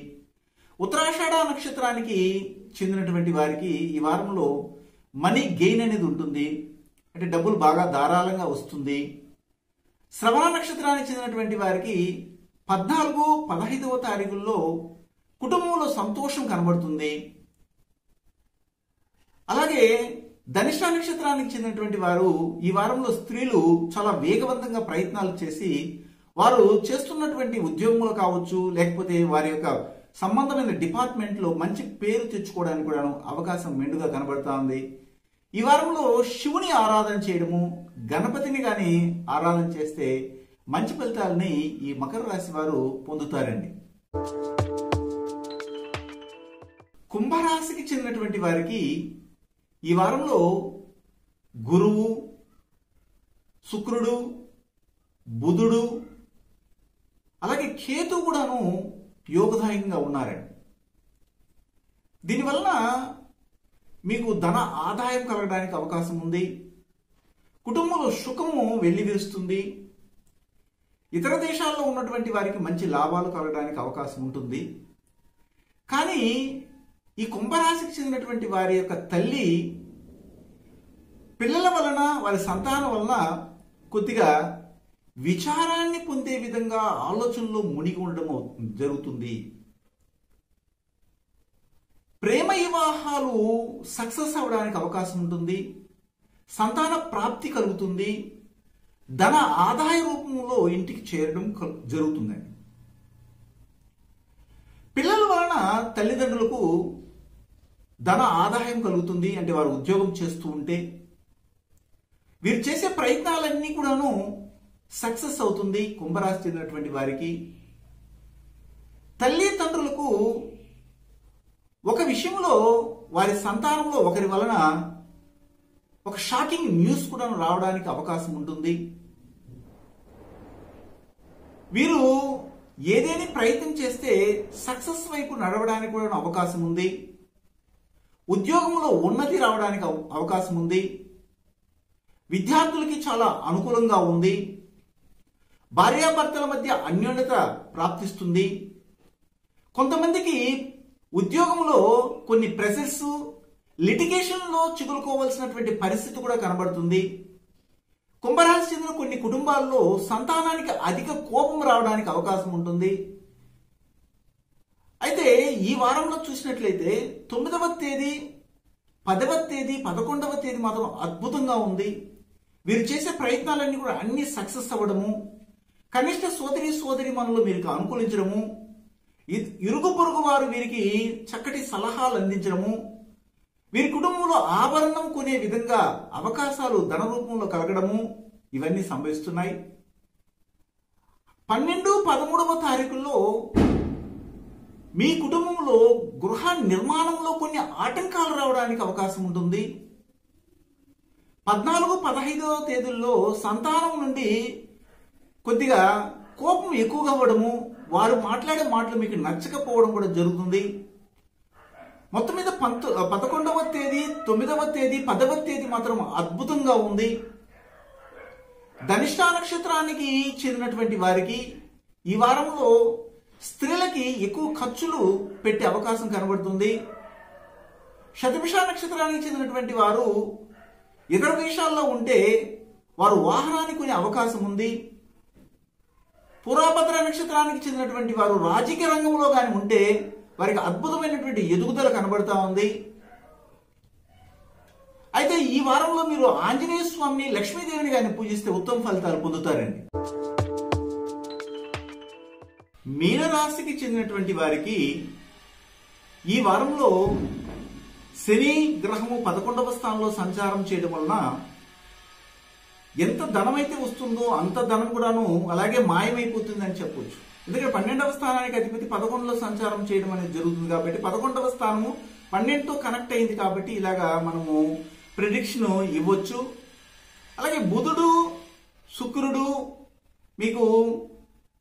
ఉత్తరాషాఢ నక్షత్రానికి చెందినటువంటి వారికి ఈ వారంలో మనీ గెయిన్ అనేది ఉంటుంది. అంటే డబ్బులు బాగా ధారాళంగా వస్తుంది. శ్రవణ నక్షత్రానికి చెందినటువంటి వారికి 14, 15వ తారీఖుల్లో కుటుంబంలో సంతోషం కనబడుతుంది. అలాగే ధనిష్ట నక్షత్రానికి చెందినటువంటి వారు ఈ వారంలో స్త్రీలు చాలా వేగవంతంగా ప్రయత్నాలు చేసి వారు చేస్తున్నటువంటి ఉద్యోగములు కావచ్చు, లేకపోతే వారి యొక్క సంబంధమైన డిపార్ట్మెంట్లో మంచి పేరు తెచ్చుకోవడానికి కూడా అవకాశం మెండుగా కనబడుతూ ఉంది. ఈ వారంలో శివుని ఆరాధన చేయడము, గణపతిని కానీ ఆరాధన చేస్తే మంచి ఫలితాలని ఈ మకర రాశి వారు పొందుతారండి. కుంభరాశికి చెందినటువంటి వారికి ఈ వారంలో గురువు, శుక్రుడు, బుధుడు అలాగే కేతు కూడాను యోగదాయకంగా ఉన్నారండి. దీనివలన మీకు ధన ఆదాయం కలగడానికి అవకాశం ఉంది. కుటుంబంలో సుఖము వెల్లివిరుస్తుంది. ఇతర దేశాల్లో ఉన్నటువంటి వారికి మంచి లాభాలు కలగడానికి అవకాశం ఉంటుంది. కానీ ఈ కుంభరాశికి చెందినటువంటి వారి యొక్క తల్లి పిల్లల వలన, వారి సంతానం వలన కొద్దిగా విచారాన్ని పొందే విధంగా ఆలోచనలో మునిగి ఉండడం జరుగుతుంది. ప్రేమ వివాహాలు సక్సెస్ అవడానికి అవకాశం ఉంటుంది. సంతాన ప్రాప్తి కలుగుతుంది. ధన ఆదాయ రూపంలో ఇంటికి చేరడం జరుగుతుందండి. పిల్లల వలన తల్లిదండ్రులకు ధన ఆదాయం కలుగుతుంది. అంటే వారు ఉద్యోగం చేస్తూ ఉంటే వీరు చేసే ప్రయత్నాలన్నీ కూడాను సక్సెస్ అవుతుంది. కుంభరాశి చెందినటువంటి వారికి తల్లిదండ్రులకు ఒక విషయంలో వారి సంతానంలో ఒకరి వలన ఒక షాకింగ్ న్యూస్ కూడా రావడానికి అవకాశం ఉంటుంది. వీరు ఏదేని ప్రయత్నం చేస్తే సక్సెస్ వైపు నడవడానికి కూడా అవకాశం ఉంది. ఉద్యోగంలో ఉన్నతి రావడానికి అవకాశం ఉంది. విద్యార్థులకి చాలా అనుకూలంగా ఉంది. భార్యాభర్తల మధ్య అన్యోన్యత ప్రాప్తిస్తుంది. కొంతమందికి ఉద్యోగంలో కొన్ని ప్రెషర్స్, లిటిగేషన్లో చిగురుకోవాల్సినటువంటి పరిస్థితి కూడా కనబడుతుంది. కుంభరాశి చెందిన కొన్ని కుటుంబాల్లో సంతానానికి అధిక కోపం రావడానికి అవకాశం ఉంటుంది. అయితే ఈ వారంలో చూసినట్లయితే 9వ తేదీ, 10వ తేదీ, 11వ తేదీ మాత్రం అద్భుతంగా ఉంది. వీరు చేసే ప్రయత్నాలన్నీ కూడా అన్ని సక్సెస్ అవ్వడము, కనిష్ట సోదరి మనులు వీరికి అనుకూలించడము, ఇరుగు పొరుగు వారు వీరికి చక్కటి సలహాలు అందించడము, వీరి కుటుంబంలో ఆభరణం కొనే విధంగా అవకాశాలు ధన రూపంలో కలగడము ఇవన్నీ సంభవిస్తున్నాయి. 12, 13వ తారీఖుల్లో మీ కుటుంబంలో గృహ నిర్మాణంలో కొన్ని ఆటంకాలు రావడానికి అవకాశం ఉంటుంది. 14, 15వ తేదీల్లో సంతానం నుండి కొద్దిగా కోపం ఎక్కువగా అవ్వడము, వారు మాట్లాడే మాటలు మీకు నచ్చకపోవడం కూడా జరుగుతుంది. మొత్తం మీద 11వ తేదీ, 9వ తేదీ, 10వ తేదీ మాత్రం అద్భుతంగా ఉంది. ధనిష్ట నక్షత్రానికి చెందినటువంటి వారికి ఈ వారంలో స్త్రీలకి ఎక్కువ ఖర్చులు పెట్టే అవకాశం కనబడుతుంది. శతభిష నక్షత్రానికి చెందినటువంటి వారు ఇతర దేశాల్లో ఉంటే వారు వాహనాన్ని కొనే అవకాశం ఉంది. పూర్వభద్ర నక్షత్రానికి చెందినటువంటి వారు రాజకీయ రంగంలో కానీ ఉంటే వారికి అద్భుతమైనటువంటి ఎదుగుదల కనబడతా ఉంది. అయితే ఈ వారంలో మీరు ఆంజనేయ స్వామిని, లక్ష్మీదేవిని కానీ పూజిస్తే ఉత్తమ ఫలితాలు పొందుతారండి. మీనరాశికి చెందినటువంటి వారికి ఈ వారంలో శని గ్రహము 11వ స్థానంలో సంచారం చేయడం వలన ఎంత ధనం అయితే వస్తుందో అంత ధనం కూడాను అలాగే మాయమైపోతుంది అని చెప్పొచ్చు. ఎందుకంటే 12వ స్థానానికి అధిపతి 11లో సంచారం చేయడం అనేది జరుగుతుంది కాబట్టి 11వ స్థానము 12తో కనెక్ట్ అయింది కాబట్టి ఇలాగా మనము ప్రిడిక్షన్ ఇవ్వచ్చు. అలాగే బుధుడు, శుక్రుడు మీకు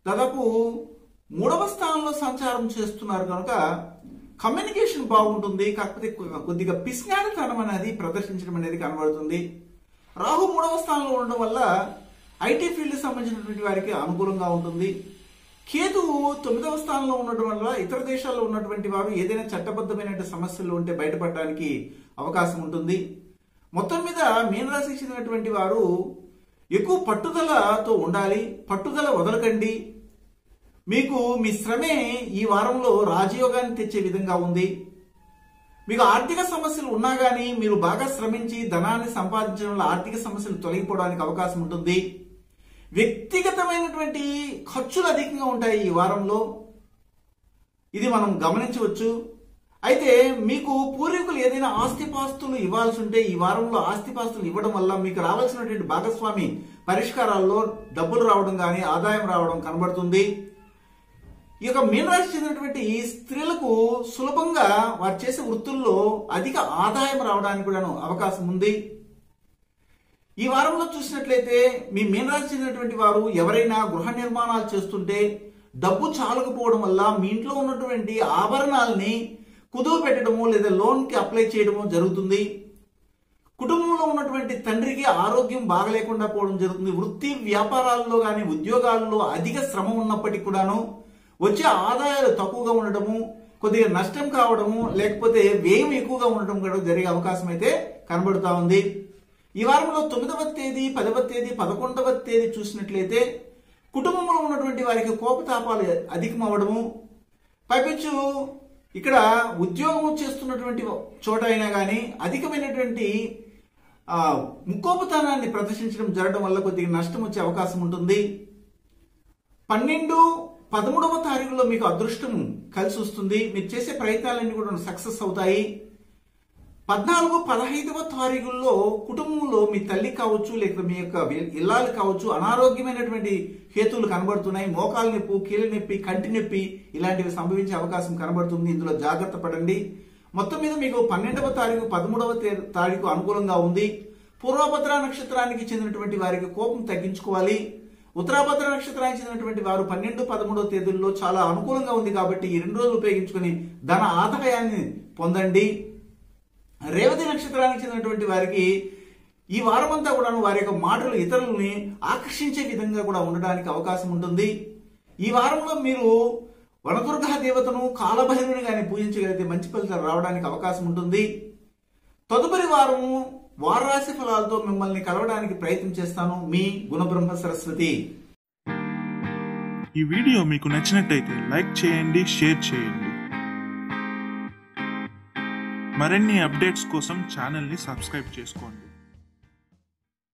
దాదాపు 3వ స్థానంలో సంచారం చేస్తున్నారు కనుక కమ్యూనికేషన్ బాగుంటుంది. కాకపోతే కొద్దిగా పిసినారితనం అనేది ప్రదర్శించడం అనేది కనబడుతుంది. రాహు 3వ స్థానంలో ఉండడం వల్ల ఐటీ ఫీల్డ్ సంబంధించినటువంటి వారికి అనుకూలంగా ఉంటుంది. కేతువు 9వ స్థానంలో ఉండడం వల్ల ఇతర దేశాల్లో ఉన్నటువంటి వారు ఏదైనా చట్టబద్ధమైన సమస్యలు ఉంటే బయటపడడానికి అవకాశం ఉంటుంది. మొత్తం మీద మీనరాశికి చెందినటువంటి వారు ఎక్కువ పట్టుదలతో ఉండాలి. పట్టుదల వదలకండి. మీకు మీ శ్రమే ఈ వారంలో రాజయోగాన్ని తెచ్చే విధంగా ఉంది. మీకు ఆర్థిక సమస్యలు ఉన్నా కానీ మీరు బాగా శ్రమించి ధనాన్ని సంపాదించడం వల్ల ఆర్థిక సమస్యలు తొలగిపోవడానికి అవకాశం ఉంటుంది. వ్యక్తిగతమైనటువంటి ఖర్చులు అధికంగా ఉంటాయి ఈ వారంలో, ఇది మనం గమనించవచ్చు. అయితే మీకు పూర్వీకులు ఏదైనా ఆస్తిపాస్తులు ఇవ్వాల్సి ఉంటే ఈ వారంలో ఆస్తిపాస్తులు ఇవ్వడం వల్ల మీకు రావాల్సినటువంటి భాగస్వామి పరిష్కారాల్లో డబ్బులు రావడం కానీ ఆదాయం రావడం కనబడుతుంది. ఈ యొక్క మీనరాశి చెందినటువంటి స్త్రీలకు సులభంగా వారు చేసే వృత్తుల్లో అధిక ఆదాయం రావడానికి కూడా అవకాశం ఉంది. ఈ వారంలో చూసినట్లయితే మీ మీనరాశి చెందినటువంటి వారు ఎవరైనా గృహ నిర్మాణాలు చేస్తుంటే డబ్బు చాలకపోవడం వల్ల మీ ఇంట్లో ఉన్నటువంటి ఆభరణాలని కుదువ పెట్టడము లేదా లోన్కి అప్లై చేయడము జరుగుతుంది. కుటుంబంలో ఉన్నటువంటి తండ్రికి ఆరోగ్యం బాగలేకుండా పోవడం జరుగుతుంది. వృత్తి వ్యాపారాల్లో కానీ ఉద్యోగాల్లో అధిక శ్రమ ఉన్నప్పటికీ కూడాను వచ్చే ఆదాయాలు తక్కువగా ఉండడము, కొద్దిగా నష్టం కావడము, లేకపోతే వ్యయం ఎక్కువగా ఉండడం కూడా జరిగే అవకాశం అయితే కనబడుతూ ఉంది. ఈ వారంలో 9వ తేదీ, 10వ తేదీ, 11వ తేదీ చూసినట్లయితే కుటుంబంలో ఉన్నటువంటి వారికి కోపతాపాలు అధికమవ్వడము, పైపెచ్చు ఇక్కడ ఉద్యోగం చేస్తున్నటువంటి చోట అయినా కానీ అధికమైనటువంటి ముక్కోపతనాన్ని ప్రదర్శించడం జరగడం వల్ల కొద్దిగా నష్టం వచ్చే అవకాశం ఉంటుంది. 12, 13వ తారీఖులో మీకు అదృష్టం కలిసి వస్తుంది. మీరు చేసే ప్రయత్నాలన్నీ కూడా సక్సెస్ అవుతాయి. 14, 15వ తారీఖుల్లో కుటుంబంలో మీ తల్లి కావచ్చు, లేక మీ యొక్క ఇల్లాలు కావచ్చు, అనారోగ్యమైనటువంటి హేతువులు కనబడుతున్నాయి. మోకాలు నొప్పి, కీళ్ళ నొప్పి, కంటి నొప్పి ఇలాంటివి సంభవించే అవకాశం కనబడుతుంది. ఇందులో జాగ్రత్త పడండి. మొత్తం మీద మీకు 12వ తారీఖు, 13వ తారీఖు అనుకూలంగా ఉంది. పూర్వభద్ర నక్షత్రానికి చెందినటువంటి వారికి కోపం తగ్గించుకోవాలి. ఉత్తరాభద్ర నక్షత్రానికి చెందినటువంటి వారు 12, 13వ తేదీల్లో చాలా అనుకూలంగా ఉంది కాబట్టి ఈ 2 రోజులు ఉపయోగించుకుని ధన ఆదాయాన్ని పొందండి. రేవతి నక్షత్రానికి చెందినటువంటి వారికి ఈ వారమంతా కూడా వారి యొక్క మాటలు ఇతరులని ఆకర్షించే విధంగా కూడా ఉండడానికి అవకాశం ఉంటుంది. ఈ వారంలో మీరు వనదుర్గా దేవతను, కాలభైరవుని గాని పూజించగలిగితే మంచి ఫలితాలు రావడానికి అవకాశం ఉంటుంది. తదుపరి వారము వారరాశి ఫలాలతో మిమ్మల్ని కలవడానికి ప్రయత్నం చేస్తాను. మీ గుణబ్రహ్మ సరస్వతి. ఈ వీడియో మీకు నచ్చినట్టయితే లైక్ చేయండి, షేర్ చేయండి. మరిన్ని అప్డేట్స్ కోసం ఛానల్ని సబ్స్క్రైబ్ చేసుకోండి.